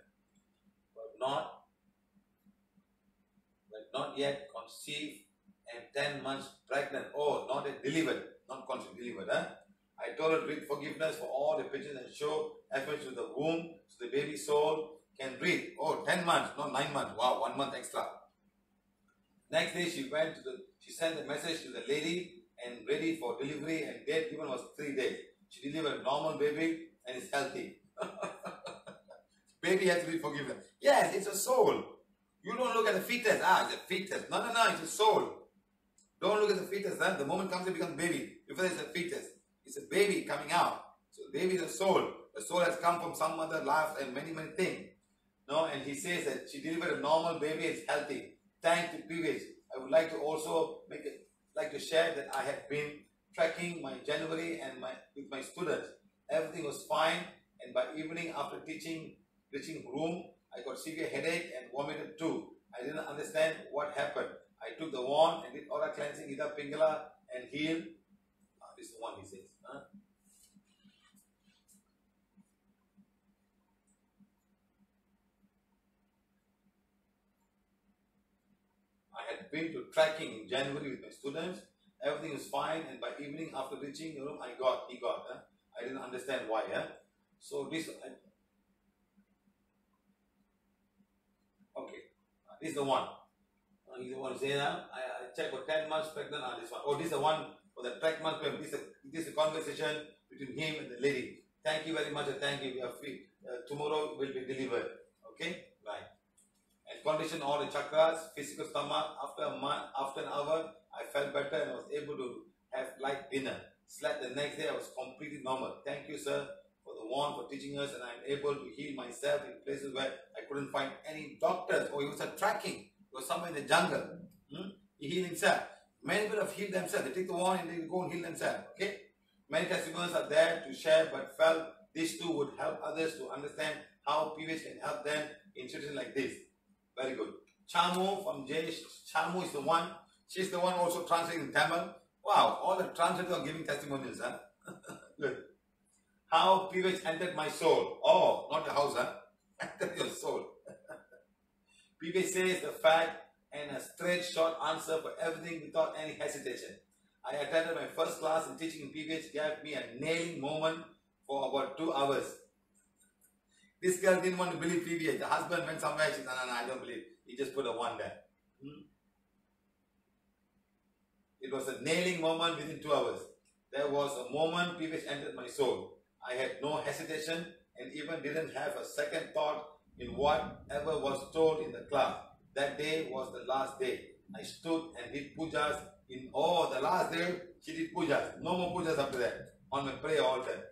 But not yet conceived and 10 months pregnant. Oh, not yet delivered. Not conceived, delivered. Huh? I told her to read forgiveness for all the pictures and show efforts to the womb so the baby soul can breathe. Oh, 10 months, not 9 months. Wow, 1 month extra. Next day she sent a message to the lady and ready for delivery, and date given was 3 days. She delivered a normal baby and is healthy. Baby has to be forgiven. Yes, it's a soul. You don't look at the fetus. It's a fetus. No, it's a soul. Don't look at the fetus. The moment comes, it becomes baby. Before it's a fetus. It's a baby coming out. So the baby is a soul. The soul has come from some other life and many things. No, and he says that she delivered a normal baby and is healthy. Thanks to PVH. I would like to also share that I have been tracking my January and with my students. Everything was fine, and by evening after reaching room, I got severe headache and vomited too. I didn't understand what happened. I took the wand and did aura cleansing, Ida Pingala, and healed. This is the one he says. I had been to tracking in January with my students. Everything was fine, and by evening after reaching the room, he got. I didn't understand why. So this, okay, this is the one. He's the one saying I checked for 10 months pregnant on this one. Oh, this is the one for the track month. This is a conversation between him and the lady. Thank you very much. Thank you. We are free. Tomorrow will be delivered. Okay? Right. And condition all the chakras, physical stomach. After a month, after an hour, I felt better and was able to have light dinner. Slept the next day, I was completely normal. Thank you, sir, for the warn, for teaching us, and I'm able to heal myself in places where I couldn't find any doctors. Or he was tracking. He was somewhere in the jungle. He healed himself. Many people have healed themselves. They take the warn and they go and heal themselves. Okay? Many testimonials are there to share, but felt these two would help others to understand how PVH can help them in situations like this. Very good. Chamu from Jay. Chamu is the one. She's the one also translating Tamil. Wow, all the translators are giving testimonials, huh? Good. How PVH entered my soul. Oh, not the house, huh? Entered your soul. PVH says the fact and a straight short answer for everything without any hesitation. I attended my first class in teaching in PVH, gave me a nailing moment for about 2 hours. This girl didn't want to believe PVH. The husband went somewhere, she said, no, I don't believe. He just put a 1 there. It was a nailing moment within 2 hours. There was a moment PVH entered my soul. I had no hesitation and even didn't have a second thought in whatever was told in the class. That day was the last day. I stood and did pujas in, the last day she did pujas. No more pujas after that on my prayer altar.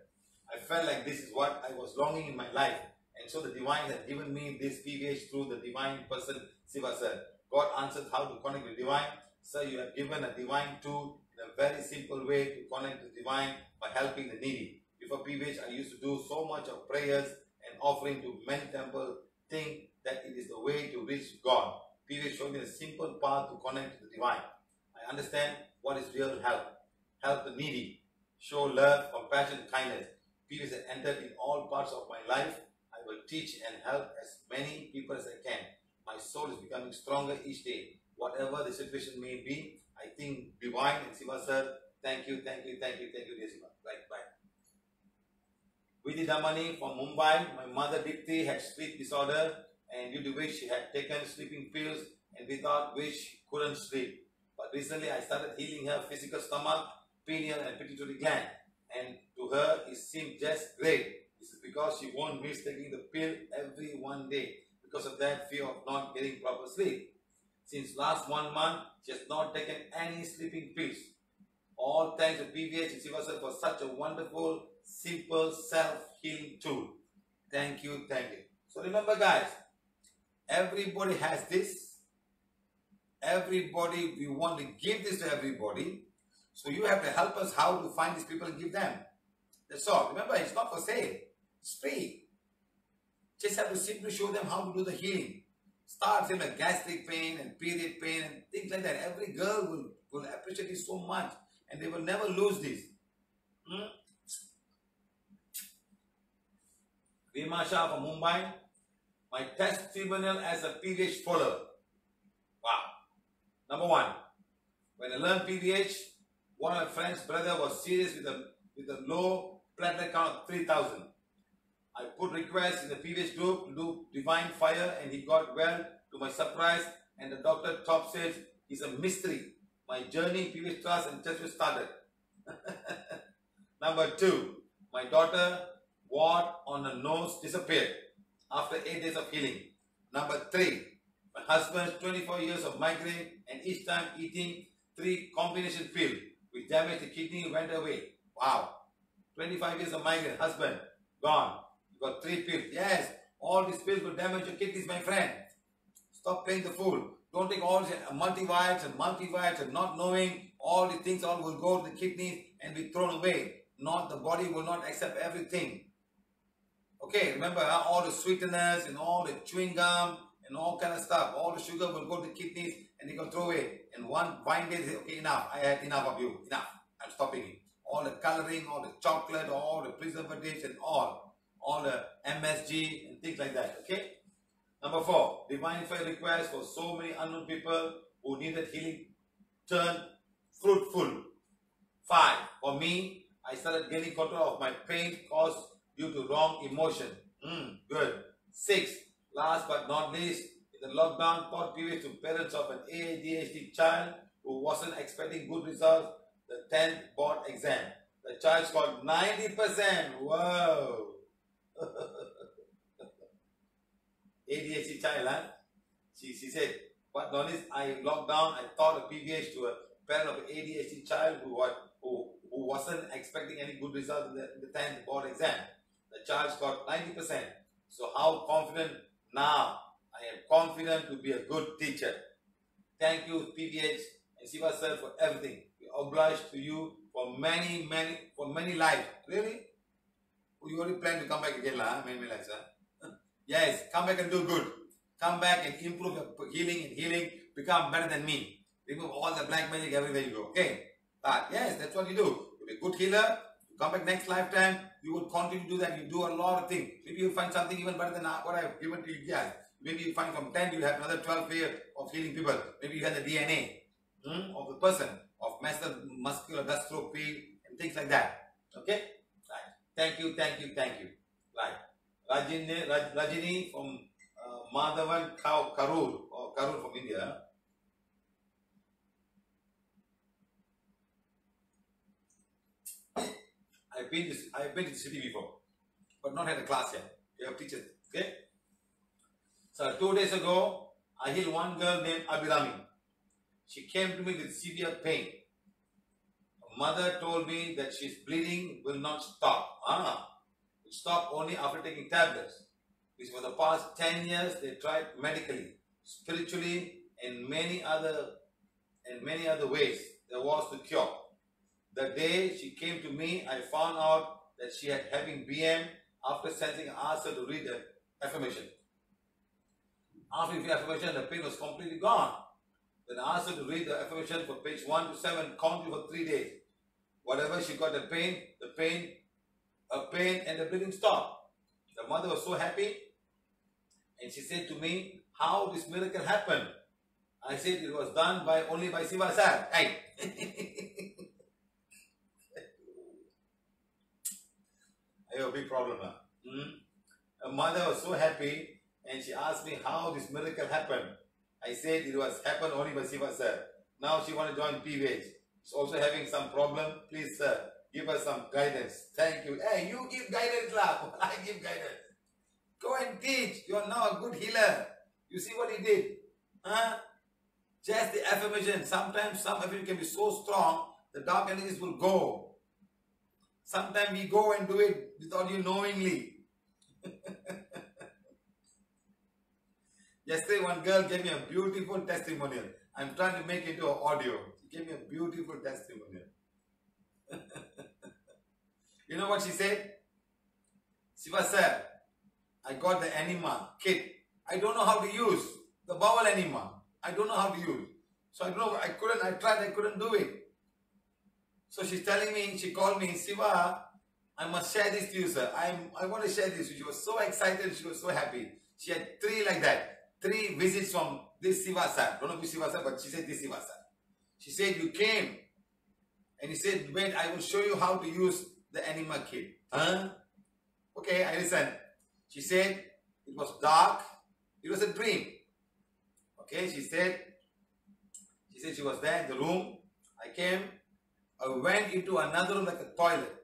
I felt like this is what I was longing in my life. And so the divine has given me this PVH through the divine person, Siva sir. God answers how to connect with divine. Sir, you have given a divine tool in a very simple way to connect with divine by helping the needy. Before PVH, I used to do so much of prayers and offering to many temples, think that it is the way to reach God. PVH showed me a simple path to connect to the divine. I understand what is real help. Help the needy. Show love, compassion, kindness. PVH has entered in all parts of my life. I will teach and help as many people as I can. My soul is becoming stronger each day. Whatever the situation may be, I think divine and Siva sir, thank you, dear Siva. Right, bye. Vidhi Damani from Mumbai. My mother Dipti had sleep disorder and due to which she had taken sleeping pills and without which she couldn't sleep. But recently I started healing her physical stomach, pineal and pituitary gland. And to her it seemed just great. This is because she won't miss taking the pill every 1 day because of that fear of not getting proper sleep. Since last 1 month, she has not taken any sleeping pills. All thanks to PVH and Siva sir for such a wonderful, simple, self-healing tool. Thank you. So remember guys, everybody has this. Everybody, we want to give this to everybody. So you have to help us how to find these people and give them. That's all. Remember, it's not for sale. It's free. Just have to simply show them how to do the healing. Start with like gastric pain and period pain and things like that. Every girl will appreciate it so much and they will never lose this. Vimasha from Mumbai. My testimonial as a PVH follower. Wow. Number 1. When I learned PVH, one of my friend's brother was serious with a low platelet count of 3,000. I put requests in the PVH group to do divine fire and he got well to my surprise and the doctor top says he's a mystery. My journey PVH class and test started. Number 2, my daughter wart on her nose disappeared after 8 days of healing. Number 3, my husband's 24 years of migraine and each time eating 3 combination pills which damaged the kidney went away. Wow. 25 years of migraine, husband gone. You got 3 pills. Yes, all these pills will damage your kidneys, my friend. Stop playing the fool. Don't take all these multivitamins and not knowing all these things all will go to the kidneys and be thrown away. Not the body will not accept everything. Okay, remember all the sweeteners and all the chewing gum and all kind of stuff. All the sugar will go to the kidneys and they can throw away. And one fine day they say, okay, enough. I had enough of you. Enough. I'm stopping it. All the coloring, all the chocolate, all the preservatives and all the MSG and things like that. Okay. Number 4, divine fire request for so many unknown people who needed healing turned fruitful. 5, for me, I started gaining control of my pain caused due to wrong emotion. Good. 6, last but not least, in the lockdown taught PVH to parents of an ADHD child who wasn't expecting good results, the 10th board exam. The child scored 90%. Wow. ADHD child, huh? She said, what notice I locked down, I taught a PVH to a parent of an ADHD child who wasn't expecting any good results in the 10th board exam. The child scored 90%. So how confident now? I am confident to be a good teacher. Thank you, PVH and Siva sir, for everything. We are obliged to you for many lives. Really? You already plan to come back again, many lives, huh? Yes, come back and do good. Come back and improve your healing, become better than me. Remove all the black magic everywhere you go. Okay? But yes, that's what you do. You'll be a good healer. You come back next lifetime, you will continue to do that. You do a lot of things. Maybe you'll find something even better than what I've given to you guys. Maybe you find from 10, you have another 12 years of healing people. Maybe you have the DNA of the person, of muscular dust stroke field, and things like that. Okay? Right. Thank you. Right. Rajini from Madhavan Karur from India. I've been to the city before, but not had a class yet. We have teachers. Okay? So 2 days ago, I healed one girl named Abhirami. She came to me with severe pain. Her mother told me that she's bleeding will not stop. It stopped only after taking tablets. Because for the past 10 years, they tried medically, spiritually, and many other ways there was to cure. The day she came to me, I found out that she had having BM after sensing I asked her to read the affirmation. After the affirmation, the pain was completely gone. Then I asked her to read the affirmation from page 1 to 7, counting for 3 days. Whatever she got the pain and the bleeding stopped. The mother was so happy, and she said to me, how this miracle happened? I said it was done only by Siva sir. Hey. I have a big problem now. Her mother was so happy, and she asked me how this miracle happened. I said it was happened only by Siva sir. Now she wants to join PVH. She's also having some problem. Please sir, give us some guidance. Thank you. Hey, you give guidance, lah. I give guidance. Go and teach. You are now a good healer. You see what he did? Huh? Just the affirmation. Sometimes some affirmation can be so strong, the dark energies will go. Sometimes we go and do it without you knowingly. Yesterday, one girl gave me a beautiful testimonial. I'm trying to make it into an audio. She gave me a beautiful testimonial. You know what she said? Siva sir, I got the enema kit. I don't know how to use the bowel enema. I don't know how to use. So I don't know. I tried. I couldn't do it. So she's telling me. She called me, Siva, I must share this to you, sir. I want to share this. She was so excited. She was so happy. She had 3 like that. 3 visits from this Siva sir. Don't know who Siva sir, but she said this Siva sir. She said you came, and he said, wait, I will show you how to use the enema kit. Huh? Okay, I listened. She said it was dark. It was a dream. Okay, she said she was there in the room. I came. I went into another room like a toilet,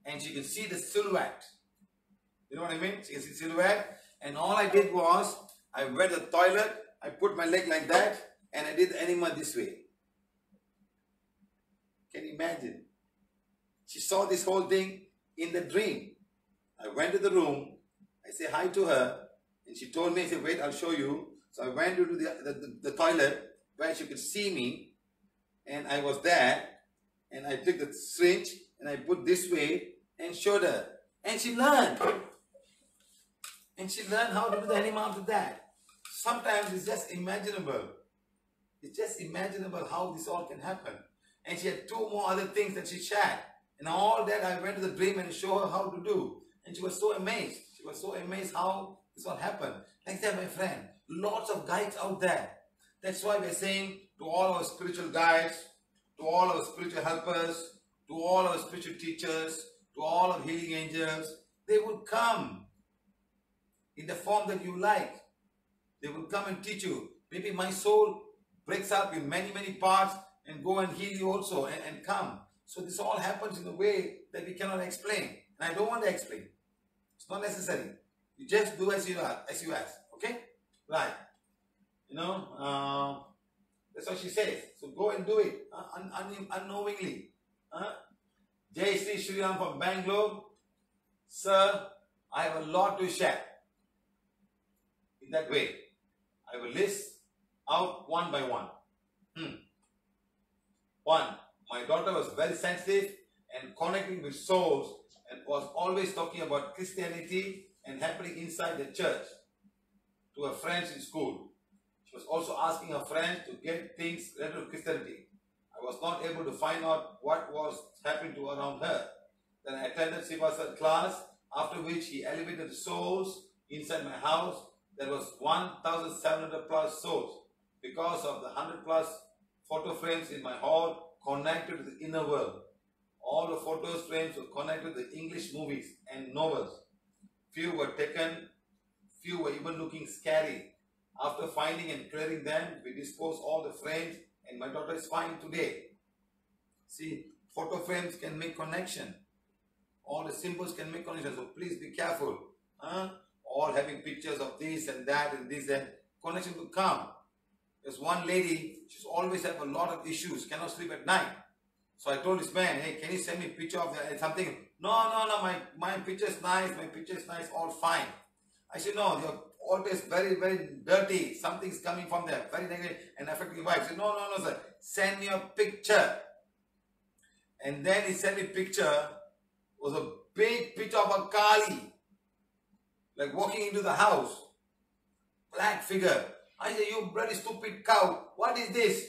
and she could see the silhouette. You know what I mean? She can see silhouette. And all I did was, I went to the toilet, I put my leg like that, and I did the enema this way. Can you imagine? She saw this whole thing in the dream. I went to the room, I said hi to her, and she told me, I said, wait, I'll show you. So I went into the toilet where she could see me, and I was there, and I took the syringe, and I put this way, and showed her. And she learned. And she learned how to do the enema after that. Sometimes it's just imaginable. It's just imaginable how this all can happen. And she had 2 more other things that she shared. And all that I went to the dream and showed her how to do. And she was so amazed. She was so amazed how this all happened. Like that, my friend, lots of guides out there. That's why we're saying to all our spiritual guides, to all our spiritual helpers, to all our spiritual teachers, to all our healing angels, they will come in the form that you like. They will come and teach you. Maybe my soul breaks up in many, many parts and go and heal you also and come. So this all happens in a way that we cannot explain. And I don't want to explain. It's not necessary. You just do as you ask. Okay? Right. That's what she says. So go and do it unknowingly. Jai Sri Shriram from Bangalore. Sir, I have a lot to share. In that way, I will list out one by one. One, my daughter was very sensitive and connecting with souls and was always talking about Christianity and happening inside the church to her friends in school. She was also asking her friends to get things related to Christianity. I was not able to find out what was happening to around her. Then I attended Siva's class, after which he elevated the souls inside my house. There was 1,700 plus souls because of the 100 plus photo frames in my hall connected to the inner world. All the photo frames were connected to the English movies and novels. Few were taken, few were even looking scary. After finding and clearing them, we disposed all the frames and my daughter is fine today. See, photo frames can make connection. All the symbols can make connection, so please be careful. All having pictures of this and that and this, and connection will come. There's one lady, she's always have a lot of issues, cannot sleep at night. So I told this man, hey, can you send me a picture of something? No, my picture is nice, all fine. I said, no, you're always very, very dirty. Something's coming from there, very negative and affecting your wife. I said, no, sir, send me a picture. And then he sent me a picture, was a big picture of a Kali, like walking into the house, black figure. I said, you bloody stupid cow, what is this?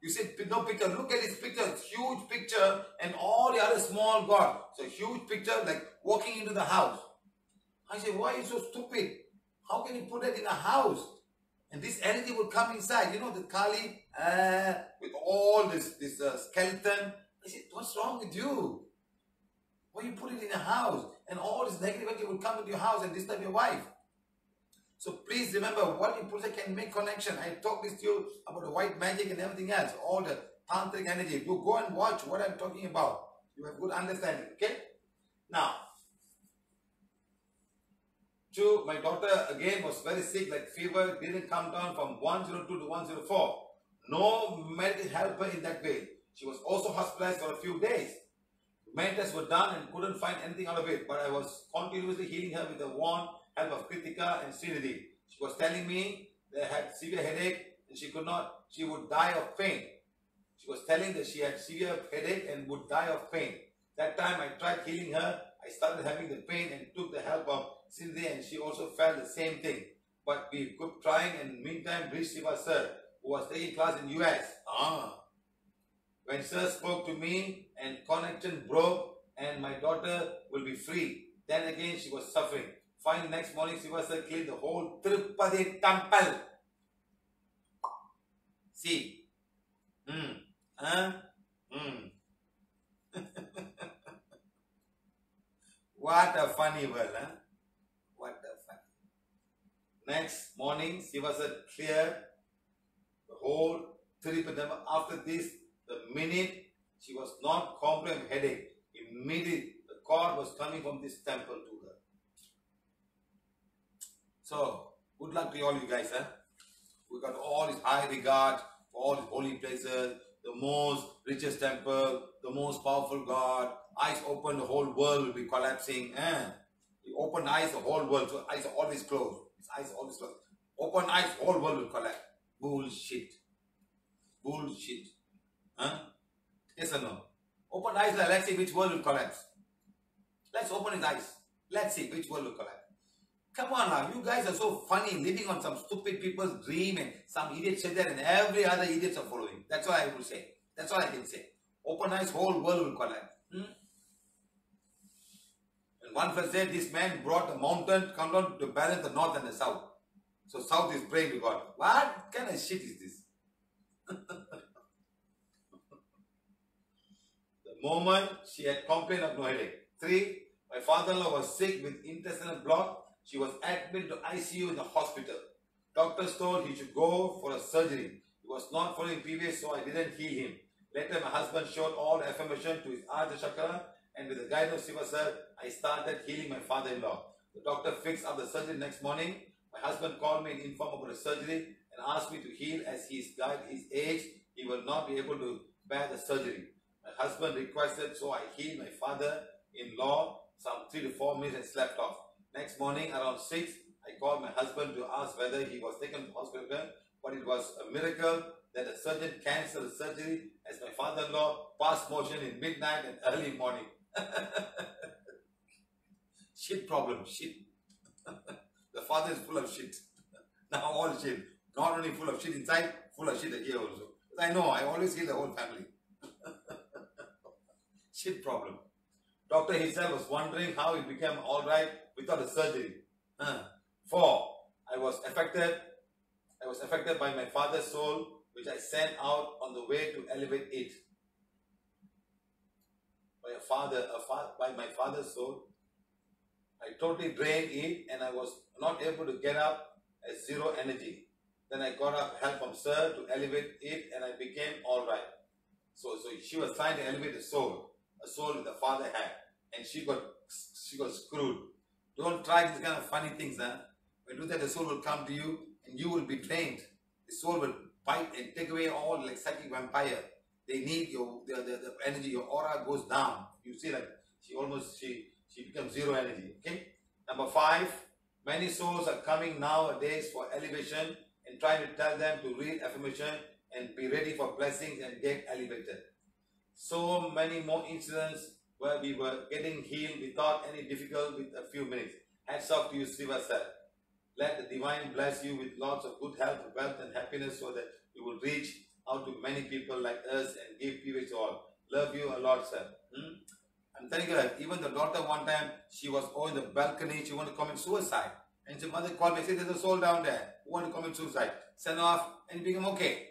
You said no picture, look at this picture, it's huge picture and all the other small god. So huge picture like walking into the house. I said, why are you so stupid? How can you put that in a house? And this energy will come inside, the Kali with all this skeleton. I said, what's wrong with you? Why you put it in a house? And all this negativity will come into your house and disturb your wife. So please remember, what you put can make connection. I talked this to you about the white magic and everything else, all the tantric energy. You go and watch what I'm talking about. You have good understanding, okay? Now, two, my daughter again was very sick, like fever, didn't come down from 102 to 104. No medical helper in that way. She was also hospitalized for a few days. Many tests were done and couldn't find anything out of it, but I was continuously healing her with the wand, help of Kritika and Srinidhi. She was telling me they had severe headache and she would die of pain. She was telling that she had severe headache and would die of pain. That time I tried healing her. I started having the pain and took the help of Srinidhi and she also felt the same thing. But we kept trying and meantime reached Siva sir, who was taking class in US. When sir spoke to me and connection broke and my daughter will be free. Then again she was suffering. Finally next morning Siva sir cleaned the whole Tirupati temple. See? What a funny world, huh? What a funny. Next morning Siva sir cleared the whole Tirupati temple. After this, the minute she was not complaining of headache, immediately the cord was coming from this temple to her. So, good luck to all you guys. We got all this high regard for all these holy places, the most richest temple, the most powerful God. Eyes open, the whole world will be collapsing. You open eyes, the whole world, so eyes are always closed. His eyes are always closed. Open eyes, whole world will collapse. Bullshit. Bullshit. Yes or no? Open eyes, let's see which world will collapse. Let's open his eyes. Let's see which world will collapse. Come on now, you guys are so funny, living on some stupid people's dream and some idiot said that and every other idiots are following. That's what I will say. That's all I can say. Open eyes, whole world will collapse. And one first said this man brought a mountain, come down to balance the north and the south. So south is praying to God. What kind of shit is this? The moment she had complained of no headache. 3, my father-in-law was sick with intestinal block. She was admitted to ICU in the hospital. Doctors told he should go for a surgery. He was not following PVH, so I didn't heal him. Later, my husband showed all the affirmation to his Ardha Chakra, and with the guidance of Siva sir, I started healing my father-in-law. The doctor fixed up the surgery next morning. My husband called me and informed about the surgery and asked me to heal as his age, he will not be able to bear the surgery. My husband requested, so I healed my father-in-law some 3 to 4 minutes and slept off. Next morning around 6, I called my husband to ask whether he was taken to hospital, but it was a miracle that the surgeon cancelled the surgery as my father-in-law passed motion in midnight and early morning. Shit problem, shit. The father is full of shit. Now all shit. Not only full of shit inside, full of shit here also. But I know, I always heal the whole family. Shit problem. Doctor himself was wondering how he became alright without the surgery. 4. I was affected by my father's soul, which I sent out on the way to elevate it. By my father's soul, I totally drained it and I was not able to get up at zero energy. Then I got up help from sir to elevate it and I became alright. So she was trying to elevate the soul, a soul that the father had, and she got screwed. Don't try these kind of funny things, huh? When you do that, the soul will come to you and you will be drained. The soul will bite and take away all like psychic vampire. They need the energy, your aura goes down. You see that she becomes zero energy. Okay? Number 5, many souls are coming nowadays for elevation and trying to tell them to read affirmation and be ready for blessings and get elevated. So many more incidents where we were getting healed without any difficulty with a few minutes. Hats off to you, Siva sir. Let the divine bless you with lots of good health, wealth and happiness so that you will reach out to many people like us and give PVH to all. Love you a lot, sir. I'm telling you that even the daughter one time, she was on the balcony, she wanted to commit suicide. And the mother called me and said, there's a soul down there who want to commit suicide. Send off and it became okay.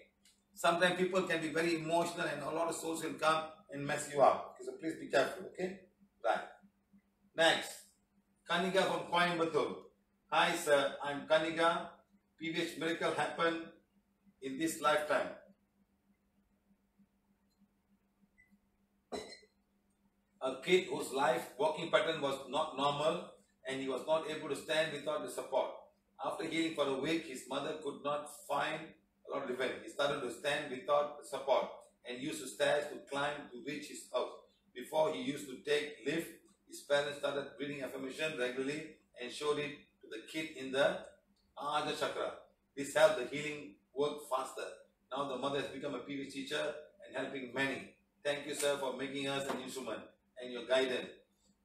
Sometimes people can be very emotional and a lot of souls will come and mess you up. So please be careful, okay? Right. Next, Kanika from Coimbatore. Hi sir, I'm Kanika. PVH miracle happened in this lifetime. A kid whose life walking pattern was not normal and he was not able to stand without the support. After healing for a week, his mother could not find a lot of defense. He started to stand without support and used the stairs to climb to reach his house. Before he used to take lift, his parents started reading affirmation regularly and showed it to the kid in the Ardha Chakra. This helped the healing work faster. Now the mother has become a PVH teacher and helping many. Thank you, sir, for making us an instrument and your guidance.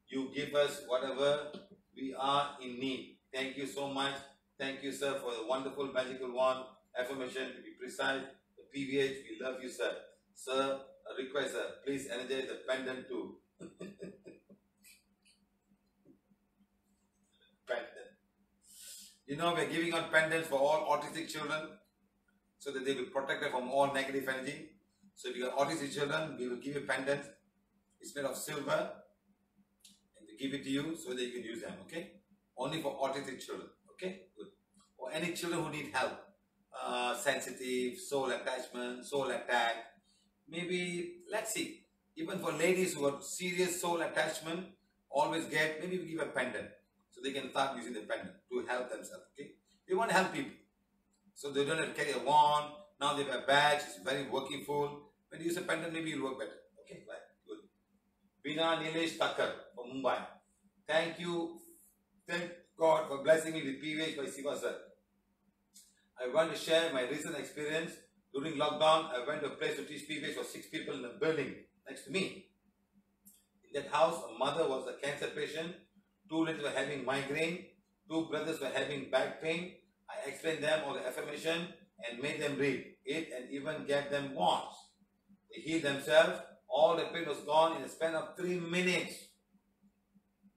You give us whatever we are in need. Thank you so much. Thank you, sir, for the wonderful magical one affirmation. To be precise, the PVH, we love you, sir. Sir, a request, sir, please energize the pendant too. Pendant. You know, we're giving out pendants for all autistic children so that they will be protected from all negative energy. So if you got autistic children, we will give you pendants. It's made of silver and we give it to you so that you can use them, okay? Only for autistic children, okay? Good. Or any children who need help, sensitive, soul attachment, soul attack. Maybe, let's see, even for ladies who have serious soul attachment, always get, maybe we give a pendant so they can start using the pendant to help themselves, okay? We want to help people. So they don't have to carry a wand. Now they have a badge, it's very working full. When you use a pendant, maybe it will work better. Okay, right, good. Veena Nilesh Thakkar from Mumbai. Thank you. Thank God for blessing me with PVH by Siva sir. I want to share my recent experience. During lockdown, I went to a place to teach PVH for 6 people in a building next to me. In that house, a mother was a cancer patient, 2 ladies were having migraine, 2 brothers were having back pain. I explained them all the affirmation and made them read it and even gave them wands. They healed themselves. All the pain was gone in a span of 3 minutes.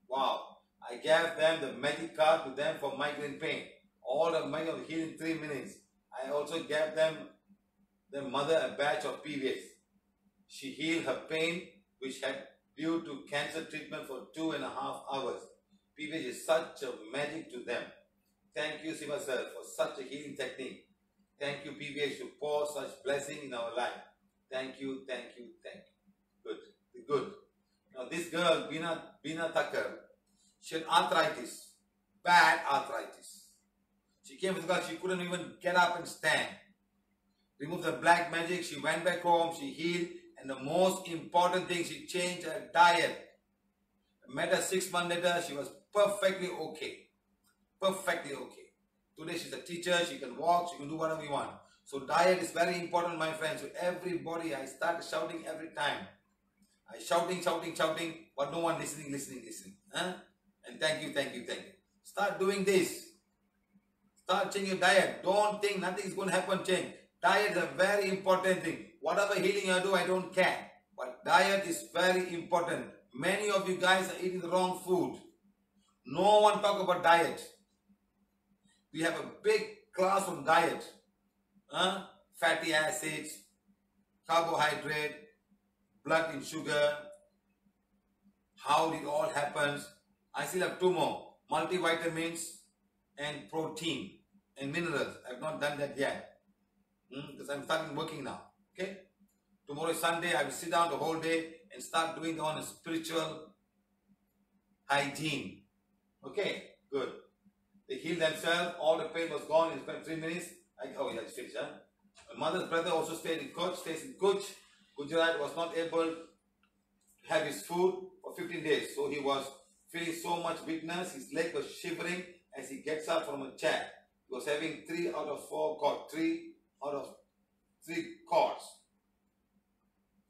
Wow. I gave them the magic card to them for migraine pain. All the magic of healing in 3 minutes. I also gave them the mother a batch of PVH. She healed her pain which had due to cancer treatment for 2.5 hours. PVH is such a magic to them. Thank you, Siva sir, for such a healing technique. Thank you, PVH, to pour such blessing in our life. Thank you, thank you, thank you. Good, good. Now this girl, Bina Thakkar, she had arthritis, bad arthritis. She came because she couldn't even get up and stand. Removed the black magic, she went back home, she healed, and the most important thing, she changed her diet. I met her 6 months later, she was perfectly okay. Perfectly okay. Today she's a teacher, she can walk, she can do whatever you want. So diet is very important, my friends. So everybody, I start shouting every time. I shouting, but no one listening. Huh? And thank you. Start doing this. Start changing your diet. Don't think nothing is going to happen, change. Diet is a very important thing. Whatever healing I do, I don't care. But diet is very important. Many of you guys are eating the wrong food. No one talk about diet. We have a big class on diet. Fatty acids, carbohydrate, blood in sugar, how it all happens. I still have 2 more. Multivitamins and protein and minerals. I have not done that yet. Because I'm starting working now. Okay? Tomorrow is Sunday. I will sit down the whole day and start doing on a spiritual hygiene. Okay? Good. They healed themselves. All the pain was gone in 3 minutes. It's finished. My mother's brother also stays in Kuch. Gujarat was not able to have his food for 15 days. So he was feeling so much weakness. His leg was shivering as he gets up from a chair. He was having 3 out of 4 cords. 3 out of 3 cords.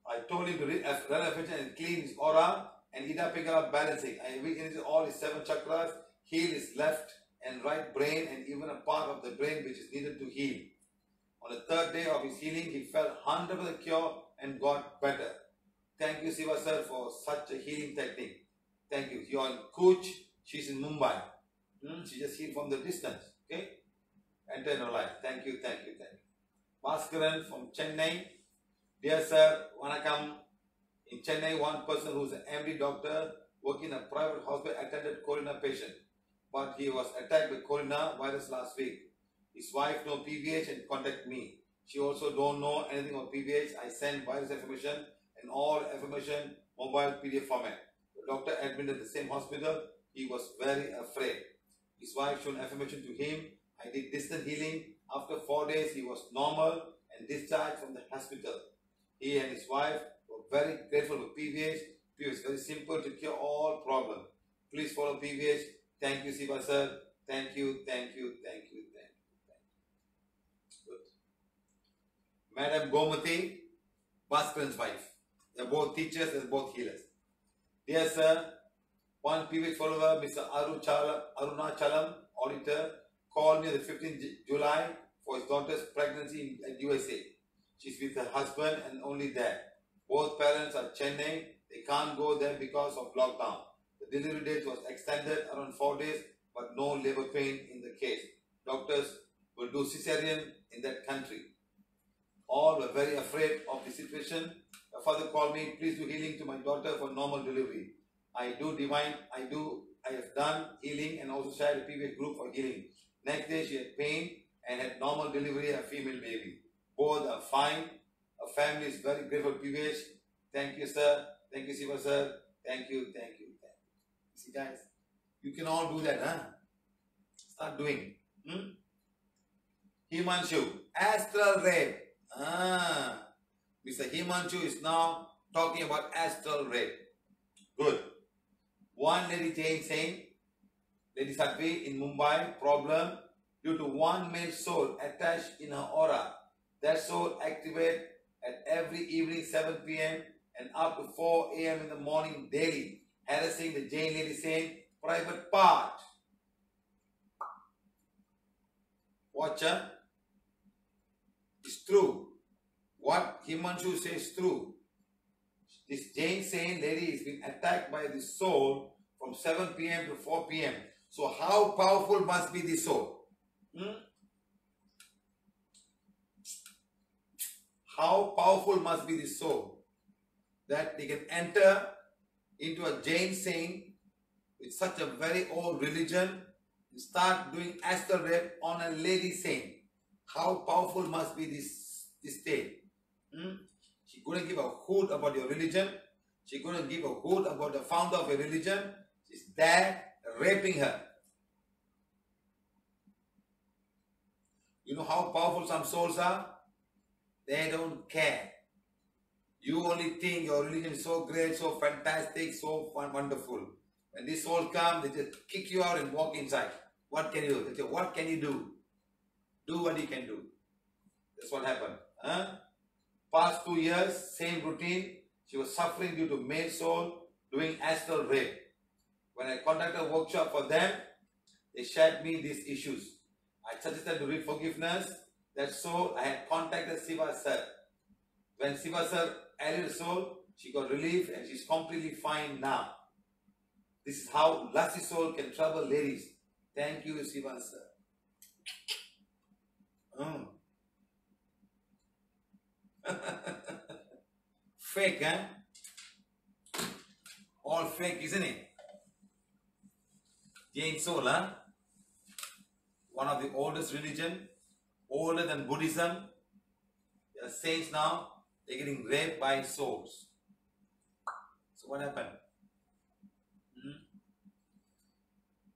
I told him to read Affirmations and clean his aura and Ida Pingala balancing. I weakened all his 7 chakras, heal his left and right brain and even a part of the brain which is needed to heal. On the 3rd day of his healing, he felt 100% cure and got better. Thank you, Siva sir, for such a healing technique. Thank you. You are in Kuch, she's in Mumbai. She just healed from the distance. Okay? Enter in her life. Thank you. Bhaskaran from Chennai. Dear sir, Vanakkam. In Chennai, one person who is an MD doctor working in a private hospital attended corona patient. But he was attacked with corona virus last week. His wife knows PVH and contacted me. She also don't know anything about PVH. I sent virus information and all information mobile PDF format. The doctor admitted at the same hospital. He was very afraid. His wife showed information to him. I did distant healing. After 4 days, he was normal and discharged from the hospital. He and his wife were very grateful for PVH. PVH is very simple to cure all problems. Please follow PVH. Thank you, Siva sir. Thank you. Good. Madam Gomati, Bhaskaran's wife. They are both teachers and both healers. Dear sir, one PVH follower, Mr. Arunachalam, auditor, called me on the 15th July for his daughter's pregnancy in USA. She's with her husband and only there. Both parents are Chennai. They can't go there because of lockdown. The delivery date was extended around 4 days, but no labor pain in the case. Doctors will do cesarean in that country. All were very afraid of the situation. Her father called me, please do healing to my daughter for normal delivery. I have done healing and also shared a PVH group for healing. Next day she had pain and had normal delivery of a female baby. Both are fine. Her family is very grateful to PVH. Thank you, sir. Thank you, Siva sir. Thank you. See guys, you can all do that, huh? Start doing. Himanshu, astral rape. Mr. Himanshu is now talking about astral rape. Good. One lady Jane saying, Lady Satvi in Mumbai, problem due to one male soul attached in her aura. That soul activates at every evening 7 p.m. and up to 4 a.m. in the morning daily, harassing the Jain lady saying, private part. Watch her. It's true. What Himanshu says is true. This Jain Saint lady is being attacked by the soul from 7 p.m. to 4 p.m. So how powerful must be the soul? How powerful must be the soul that they can enter into a Jain saint with such a very old religion and start doing astral rape on a lady saint. How powerful must be this state? She couldn't give a hoot about your religion. She couldn't give a hoot about the founder of your religion. She's there raping her. You know how powerful some souls are? They don't care. You only think your religion is so great, so fantastic, so fun, wonderful. When these souls come, they just kick you out and walk inside. What can you do? They say, what can you do? Do what you can do. That's what happened. Past 2 years, same routine. She was suffering due to male soul doing astral rape. When I conducted a workshop for them, they shared me these issues. I suggested to read forgiveness. That soul, I had contacted Siva sir. When Siva sir added the soul, she got relief and she's completely fine now. This is how lusty soul can trouble ladies. Thank you, Siva sir. Fake, eh? All fake, isn't it? Jain soul, huh? One of the oldest religion, older than Buddhism. They are saints now. They're getting raped by souls. So what happened?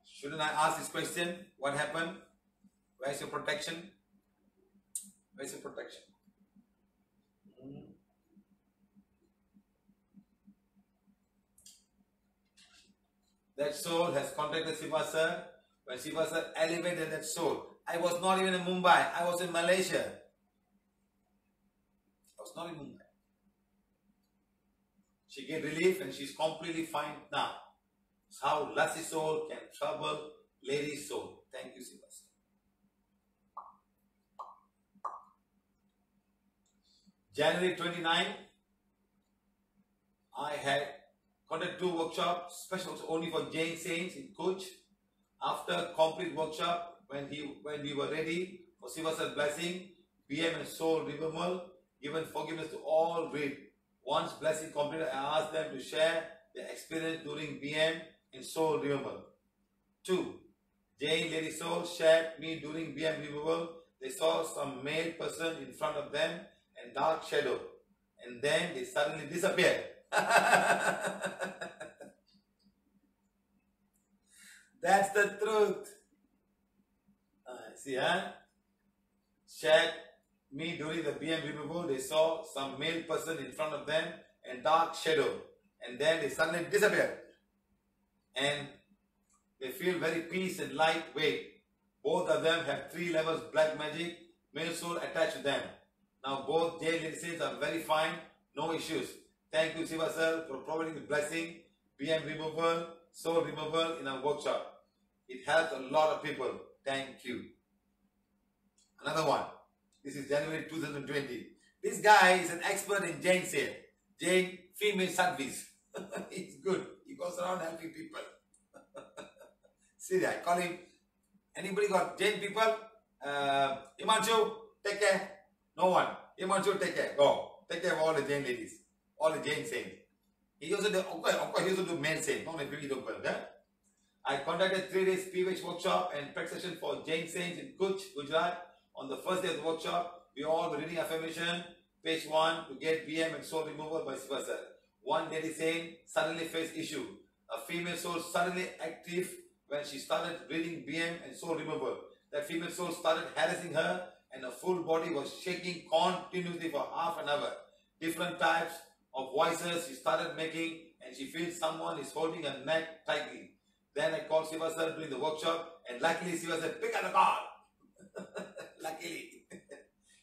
Shouldn't I ask this question? What happened? Where's your protection? Where's your protection? That soul has contacted Siva sir. When Siva sir elevated that soul, I was not even in Mumbai. I was in Malaysia. I was not in Mumbai. She gave relief and she's completely fine now. It's how lusty soul can trouble lady's soul. Thank you, Siva sir. January 29, I had conducted 2 workshops, special only for Jain saints in Kuch. After complete workshop, when we were ready for Siva sir blessing, BM and soul removal, given forgiveness to all read. Once blessing completed, I asked them to share their experience during BM and soul removal. 2. Jain lady soul shared me during BM removal. They saw some male person in front of them and dark shadow, and then they suddenly disappeared. That's the truth. See, shared me during the BM removal. They saw some male person in front of them and dark shadow, and then they suddenly disappeared. And they feel very peace and lightweight. Both of them have 3 levels black magic, male soul attached to them. Now both Jain lady saints are very fine, no issues. Thank you, Siva sir, for providing the blessing, BM removal, soul removal in our workshop. It helps a lot of people. Thank you. Another one. This is January 2020. This guy is an expert in Jain sale. Jain female service. It's good. He goes around helping people. See that? I call him. Anybody got Jain people? Himanshu, take care. No one. Himanshu, take care. Go. Take care of all the Jain ladies. All the Jain saints. He also do, of course, he also do male saints. Not like people. Okay? I conducted 3 days PVH workshop and practice session for Jain saints in Kuch, Gujarat. On the first day of the workshop, we all were reading affirmation, page 1, to get BM and soul removal by Siva sir. One lady saint suddenly faced issue. A female soul suddenly active when she started reading BM and soul removal. That female soul started harassing her and her full body was shaking continuously for half an hour. Different types of voices she started making and she feels someone is holding her neck tightly. Then I called Siva sir during the workshop and luckily Siva said, pick up the call. Luckily.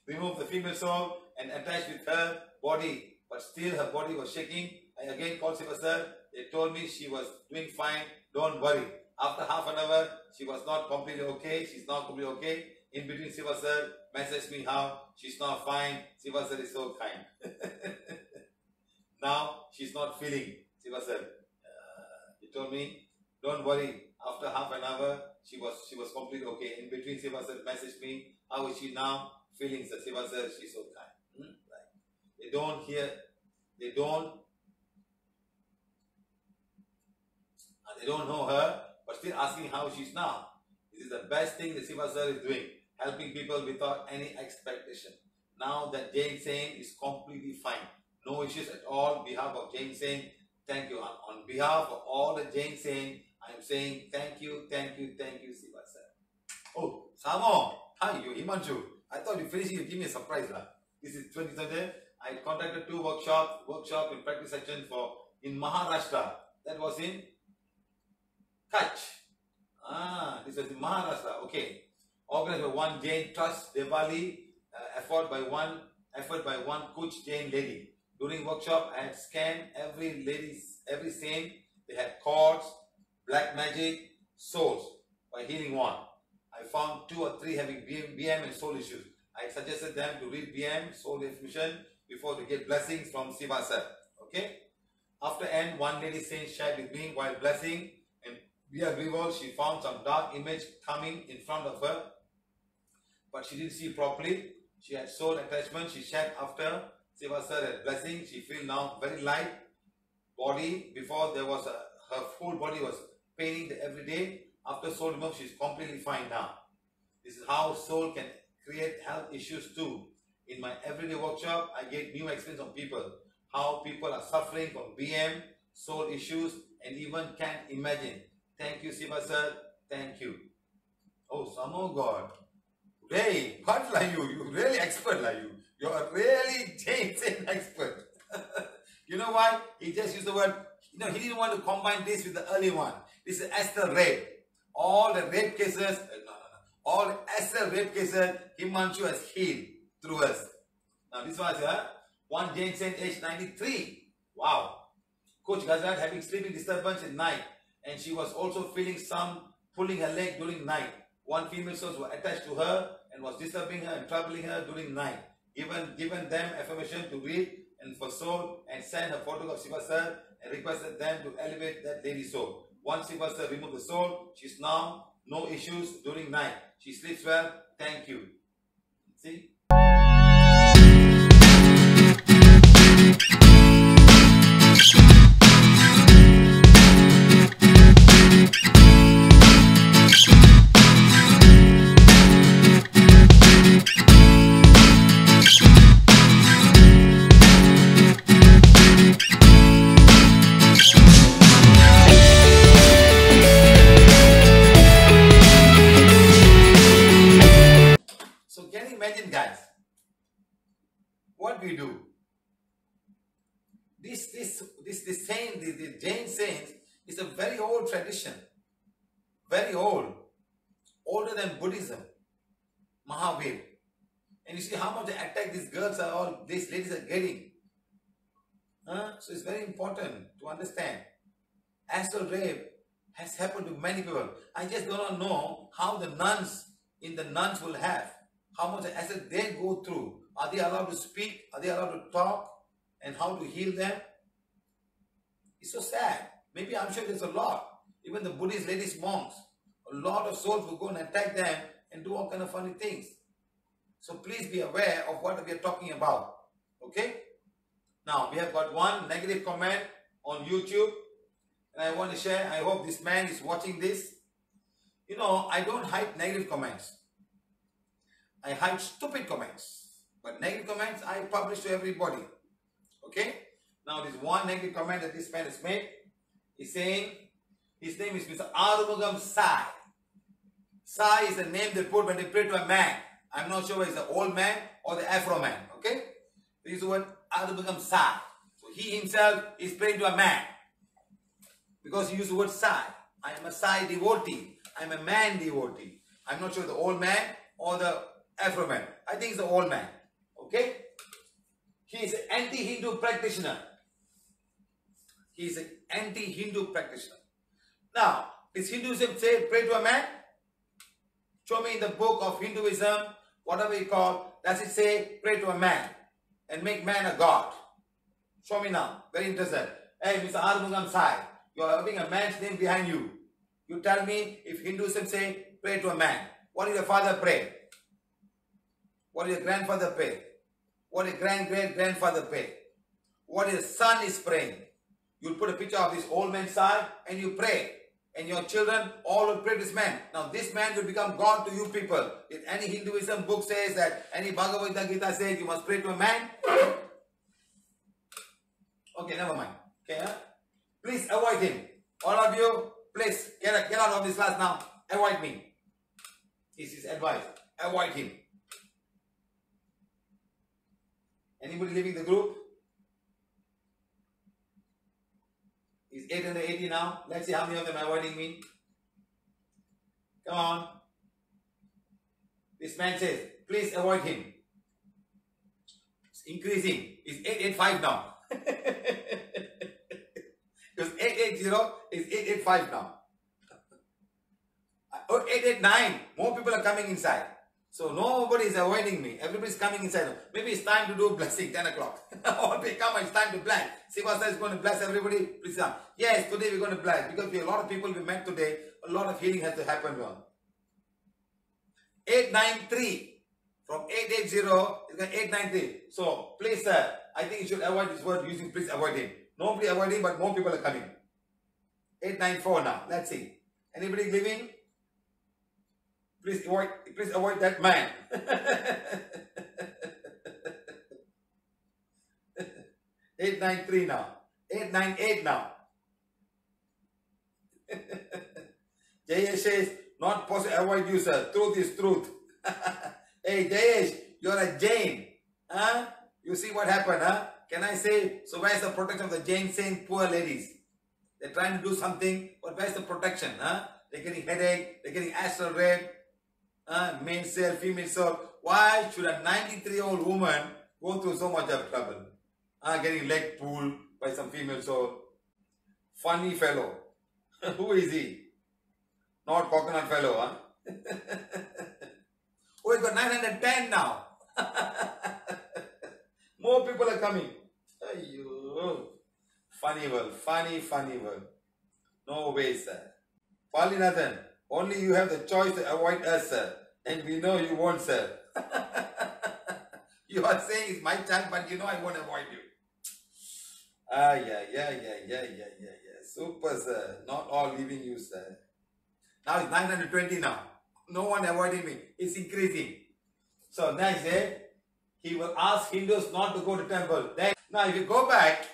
Remove the female soul and attach with her body. But still her body was shaking. I again called Siva sir. They told me she was doing fine. Don't worry. After half an hour, she was not completely okay. She's now completely okay. In between, Siva sir messaged me how she's not fine. Siva sir is so kind. Now she's not feeling. Siva sir, he told me, don't worry. After half an hour, she was completely okay. In between, Siva sir messaged me, how is she now feeling? Sir, Siva sir, she's so kind. Right. They don't hear. They don't know her, but still asking how she's now. This is the best thing that Siva sir is doing, helping people without any expectation. Now that Jane saying is completely fine. No issues at all. On behalf of Jane saying, thank you. On behalf of all the Jane saying, I am saying thank you, Siva sir. Oh, Samo. Hi, you Himanshu. I thought you finished. You give me a surprise. This is 23rd. I contacted 2 workshop and practice section in Maharashtra. That was in Kutch. This was in Maharashtra. Okay. Organized by one Jain Trust, Diwali, effort by one Kutch Jain lady. During workshop, I had scanned every saint. They had cords, black magic, souls by healing one. I found 2 or 3 having BM and soul issues. I suggested them to read BM, soul information, before they get blessings from Siva sir. Okay. After end, one lady saint shared with me while blessing, and via revolve, she found some dark image coming in front of her, but she didn't see properly. She had soul attachment. She shared after Siva sir had blessing. She feel now very light body. Before there was her whole body was paining every day. After soul remove, she's completely fine now. This is how soul can create health issues too. In my everyday workshop, I get new experience on people. How people are suffering from BM, soul issues, and even can't imagine. Thank you, Siva sir. Thank you. Oh, Samo God. Hey, what like you? You really expert like you. You're a really Jain expert. You know why? He just used the word, he didn't want to combine this with the early one. This is Esther rape. All the rape cases, all Esther rape cases, Himanshu has healed through us. Now this was one Jain saint age 93. Wow. Coach Gazrat having sleeping disturbance at night, and she was also feeling some pulling her leg during night. One female souls were attached to her and was disturbing her and troubling her during night. Given them affirmation to read and for soul, and sent a photo of Siva sir and requested them to elevate that lady's soul. Once Siva sir removed the soul, she's now no issues during night. She sleeps well. Thank you. See? Imagine, guys, what we do. This saying, the Jain saints, is a very old tradition, very old, older than Buddhism, Mahavir. And you see how much attack these girls are all, these ladies are getting. So it's very important to understand. Astral rape has happened to many people. I just do not know how the nuns will have. How much acid they go through. Are they allowed to speak? Are they allowed to talk? And how to heal them? It's so sad. Maybe I'm sure there's a lot. Even the Buddhist ladies, monks, a lot of souls will go and attack them and do all kind of funny things. So please be aware of what we are talking about. Okay? Now, we have got one negative comment on YouTube. And I want to share. I hope this man is watching this. I don't hide negative comments. I hide stupid comments, but negative comments I publish to everybody. Okay? Now this one negative comment that this man has made is saying his name is Mr. Arumugam Sai. Sai is the name they put when they pray to a man. I'm not sure whether it's the old man or the Afro man. Okay? This is the word Arumugam Sai. So he himself is praying to a man because he used the word Sai. I am a Sai devotee. I am a man devotee. I'm not sure the old man or the Afro man. I think it's the old man. Okay? He is an anti-Hindu practitioner. He is an anti-Hindu practitioner. Now, does Hinduism say pray to a man? Show me in the book of Hinduism, whatever you call, does it say pray to a man and make man a god? Show me now. Very interested. Hey, Mr. Arumugam Sai, you are having a man's name behind you. You tell me if Hinduism say pray to a man. What did your father pray? What did your grandfather pray? What did great-grandfather pray? What his son is praying? You put a picture of this old man's side and you pray. and your children all will pray this man. Now this man will become God to you people. If any Hinduism book says that, any Bhagavad Gita says you must pray to a man, okay, never mind. Okay, huh? Please avoid him. All of you, please get out of this class now. Avoid me. This is advice. Avoid him. Anybody leaving the group? It's 880 now. Let's see how many of them are avoiding me. Come on. This man says, please avoid him. It's increasing. It's 885 now. Because 880 is 885 now. Or 889. More people are coming inside. So nobody is avoiding me. Everybody is coming inside. Maybe it's time to do blessing, 10 o'clock. All they come, it's time to bless. Siva is going to bless everybody. Please come. Yes, today we're going to bless. Because we have a lot of people we met today. A lot of healing has to happen. 893. From 880, it's 893. So, please, sir, I think you should avoid this word using please avoid him. Nobody avoiding, but more people are coming. 894 now. Let's see. Anybody leaving? Please avoid that man. 893 now. 898 now. Jayesh says, not possible, avoid you, sir. Truth is truth. Hey, Jayesh, you're a Jain. Huh? You see what happened, huh? Can I say, so where's the protection of the Jain saying poor ladies? They're trying to do something, but where's the protection, huh? They're getting headache, they're getting astral rape, male cell, female cell. Why should a 93-year-old woman go through so much of trouble? Getting leg pulled by some female soul. Funny fellow. Who is he? Not coconut fellow, huh? Oh, he's got 910 now. More people are coming. Ayyo. Funny world, funny world. No way, sir. Palinathan, only you have the choice to avoid us, sir. And we know you won't, sir. You are saying it's my chance, but you know I won't avoid you. Yeah. Super, sir. Not all leaving you, sir. Now it's 920 now. No one avoiding me. It's increasing. So next day, he will ask Hindus not to go to temple. Then, now if you go back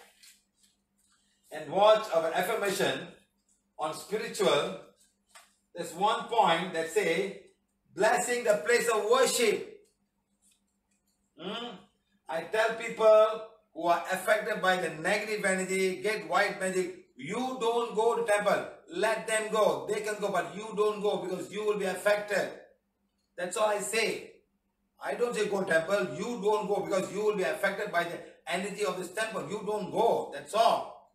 and watch our affirmation on spiritual, there's one point that say, blessing the place of worship. I tell people who are affected by the negative energy, get white magic, you don't go to temple. Let them go. They can go, but you don't go because you will be affected. That's all I say. I don't say go to temple. You don't go because you will be affected by the energy of this temple. You don't go. That's all.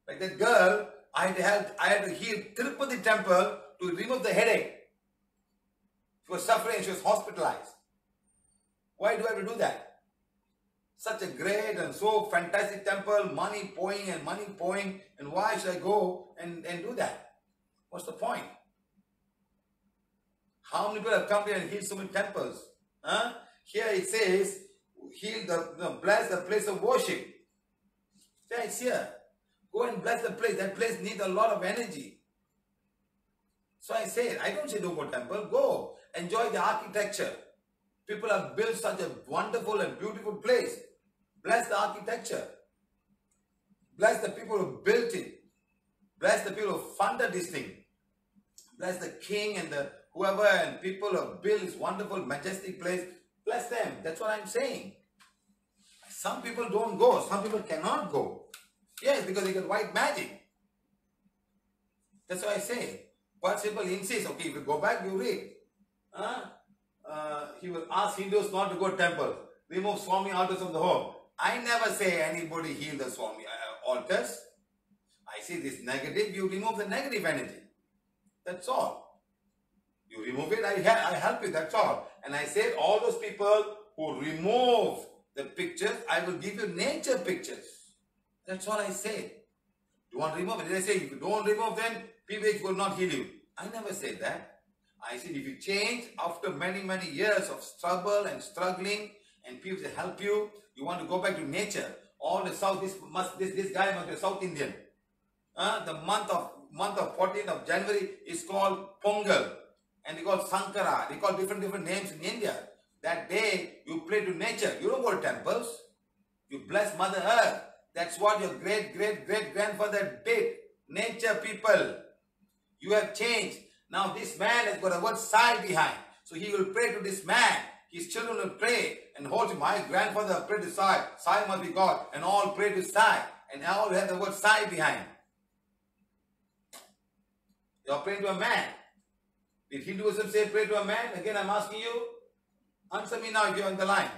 Like that girl, I had to heal Tirupati temple to remove the headache. She was suffering. She was hospitalized. Why do I have to do that? Such a great and so fantastic temple, money pouring, and why should I go and do that? What's the point? How many people have come here and healed so many temples? Huh? Here it says, bless the place of worship. Yeah, it's here. Go and bless the place. That place needs a lot of energy. So I say, I don't say don't go to temple. Go. Enjoy the architecture. People have built such a wonderful and beautiful place. Bless the architecture. Bless the people who built it. Bless the people who funded this thing. Bless the king and the whoever and people who have built this wonderful, majestic place. Bless them. That's what I'm saying. Some people don't go. Some people cannot go. Yes, because they get white magic. That's what I say. But people insist, okay, if you go back, you read. He will ask Hindus not to go to temple. Remove Swami altars from the home. I never say anybody heal the Swami altars. I say this negative, you remove the negative energy. That's all. You remove it, I help you, that's all. And I said all those people who remove the pictures, I will give you nature pictures. That's all I said. You want to remove it? Did I say if you don't remove them, PVH will not heal you? I never said that. I said if you change after many years of struggle and struggling and people help you, you want to go back to nature. All the South, this guy must be South Indian. The month of month of 14th of January is called Pongal. And they call Sankara. They call different names in India. That day, you pray to nature. You don't go to temples. You bless Mother Earth. That's what your great-great-great-grandfather did. Nature people. You have changed. Now this man has got a word Sai behind. So he will pray to this man. His children will pray and hold him. My grandfather prayed to Sai. Sai must be God. And all pray to Sai. And all have the word Sai behind. You are praying to a man. Did Hinduism say pray to a man? Again, I'm asking you. Answer me now if you're on the line.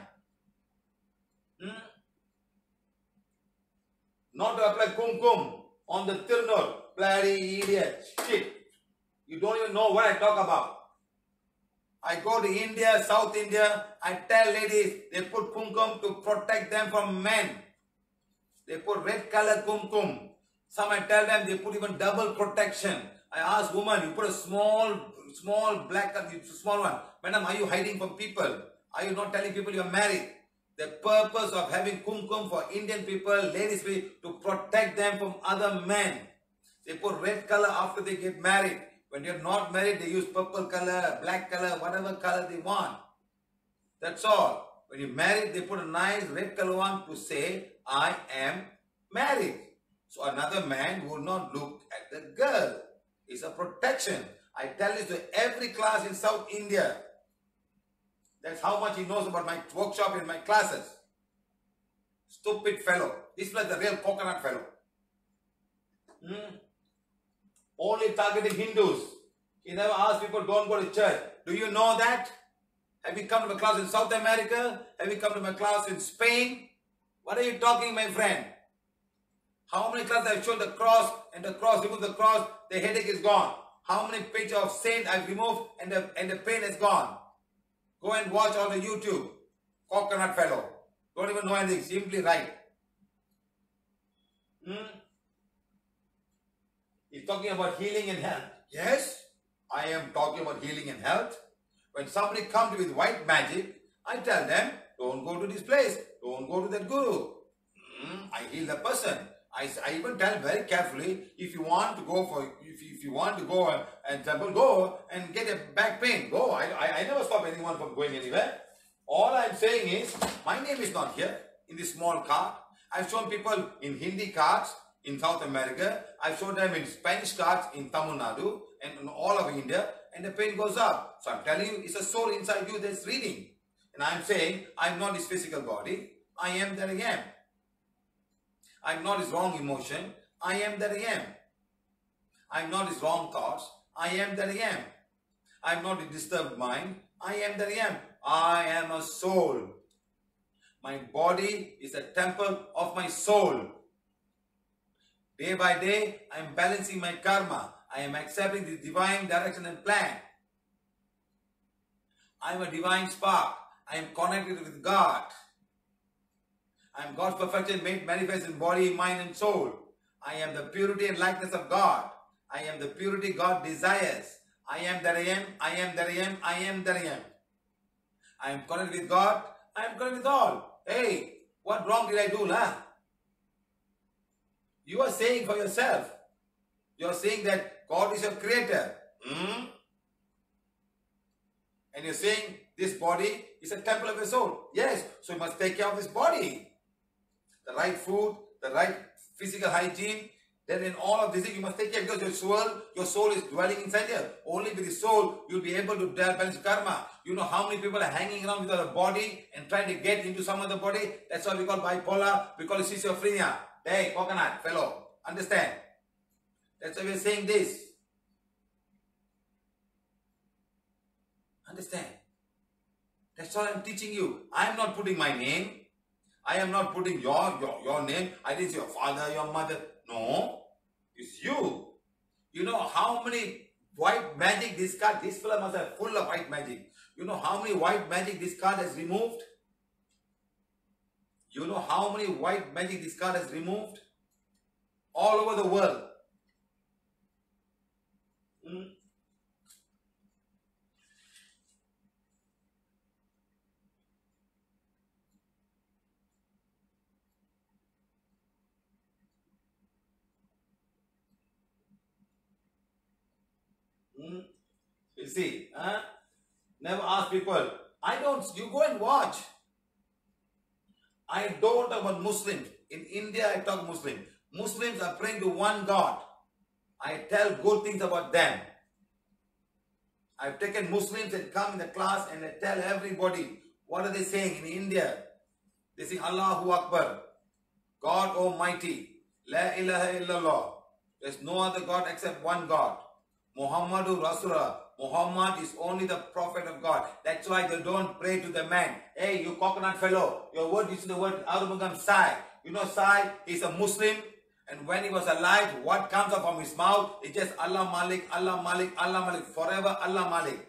Not to apply kumkum on the tirnor. Bloody idiot. Shit. You don't even know what I talk about. I go to India, South India. I tell ladies, they put kumkum to protect them from men. They put red color kumkum. Some I tell them they put even double protection. I ask woman, you put a small black, small one. Madam, are you hiding from people? Are you not telling people you are married? The purpose of having kumkum for Indian people, ladies, to protect them from other men. They put red color after they get married. When you're not married, they use purple color, black color, whatever color they want. That's all. When you're married, they put a nice red color one to say, I am married. So another man will not look at the girl. It's a protection. I tell this to every class in South India. That's how much he knows about my workshop and my classes. Stupid fellow. This was the real coconut fellow. Only targeting Hindus. He never asked people, don't go to church. Do you know that? Have you come to my class in South America? Have you come to my class in Spain? What are you talking, my friend? How many classes I've shown the cross, and the cross, remove the cross, the headache is gone. How many pictures of saint I've removed and the pain is gone. Go and watch on the YouTube. Coconut fellow. Don't even know anything. Simply right. He's talking about healing and health. Yes, I am talking about healing and health. When somebody comes with white magic, I tell them, don't go to this place. Don't go to that guru. I heal the person. I even tell very carefully, if you want to go and temple, go and get a back pain. Go. I never stop anyone from going anywhere. All I'm saying is, my name is not here in this small card. I've shown people in Hindi cards in South America. I've shown them in Spanish cards in Tamil Nadu and in all of India, and the pain goes up. So I'm telling you, it's a soul inside you that's reading. And I'm saying, I'm not his physical body. I am that I am. I'm not his wrong emotion. I am that I am. I'm not his wrong thoughts. I am that I am. I'm not a disturbed mind. I am that I am. I am a soul. My body is a temple of my soul. Day by day, I am balancing my karma. I am accepting the divine direction and plan. I am a divine spark. I am connected with God. I am God's perfection made manifest in body, mind and soul. I am the purity and likeness of God. I am the purity God desires. I am that I am. I am that I am. I am that I am. I am connected with God. I am connected with all. Hey, what wrong did I do, lah? You are saying for yourself. You are saying that God is your creator. And you're saying this body is a temple of your soul. Yes, so you must take care of this body. The right food, the right physical hygiene. Then in all of this, you must take care because your soul is dwelling inside here. Only with the soul, you'll be able to balance karma. You know how many people are hanging around without a body and trying to get into some other body? That's why we call bipolar, we call it schizophrenia. Hey, coconut fellow, understand? That's why we're saying this. Understand? That's all I'm teaching you. I'm not putting my name. I am not putting your name. I didn't say your father, your mother. No, it's you. You know how many white magic this card, this film must have full of white magic. You know how many white magic this card has removed? You know how many white magic this card has removed? All over the world. Hmm? You see, never ask people. You go and watch. I don't talk about Muslims. In India, I talk Muslim. Muslims are praying to one God. I tell good things about them. I've taken Muslims and come in the class and I tell everybody, what are they saying in India? They say Allahu Akbar, God Almighty, La ilaha illallah. There's no other God except one God. Muhammadu Rasulullah. Muhammad is only the prophet of God. That's why they don't pray to the man. Hey, you coconut fellow, your word is the word Arumugam Sai. You know Sai is a Muslim, and when he was alive, what comes out from his mouth is just Allah Malik, Allah Malik, Allah Malik, forever Allah Malik.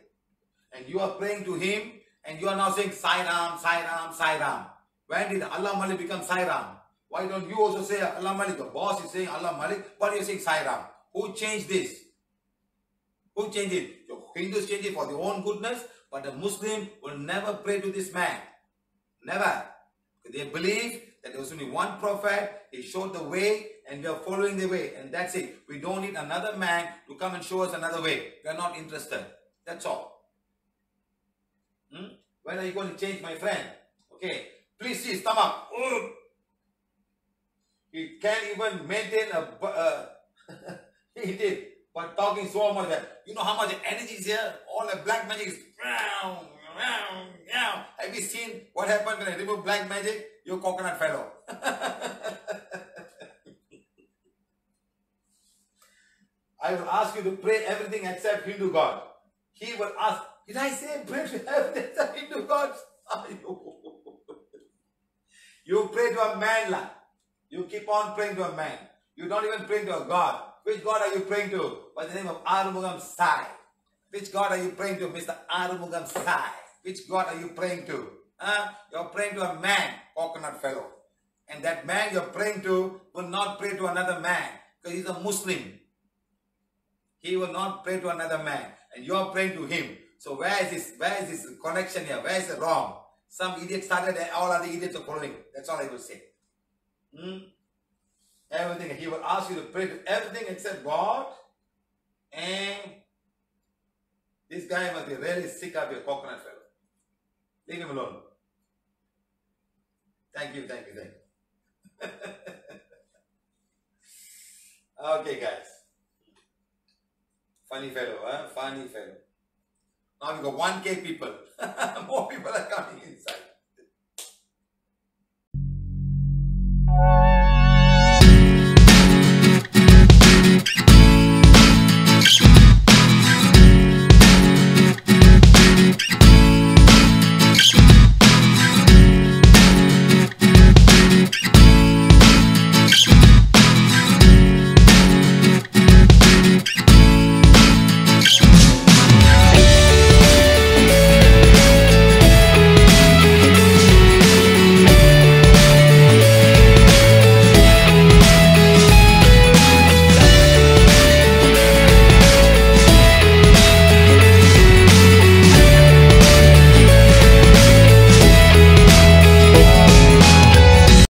And you are praying to him, and you are now saying Sai Ram, Sai Ram, Sai Ram. When did Allah Malik become Sai Ram? Why don't you also say Allah Malik? The boss is saying Allah Malik, but you're saying Sai Ram. Who changed this? Who changed it? The Hindus changed it for their own goodness, but the Muslim will never pray to this man. Never. They believe that there was only one prophet, he showed the way, and we are following the way, and that's it. We don't need another man to come and show us another way. We are not interested. That's all. When are you going to change, my friend? Okay. Please see his stomach. He can't even maintain a... he did. But talking so much that, you know how much energy is here? All the black magic is... Have you seen what happened when I remove black magic? You coconut fellow. I will ask you to pray everything except Hindu God. He will ask, did I say pray to everything except Hindu gods? You pray to a man, la. You keep on praying to a man. You don't even pray to a God. Which God are you praying to? By the name of Arumugam Sai. Which God are you praying to, Mr. Arumugam Sai? Which God are you praying to? You're praying to a man, coconut fellow. And that man you're praying to will not pray to another man because he's a Muslim. He will not pray to another man. And you're praying to him. So where is this connection here? Where is it wrong? Some idiot started and all other idiots are following. That's all I will say. Everything. He will ask you to pray to everything except God. And this guy must be really sick of your coconut fellow. Leave him alone. Thank you. Okay, guys. Funny fellow, huh? Funny fellow. Now we got 1K people. More people are coming inside.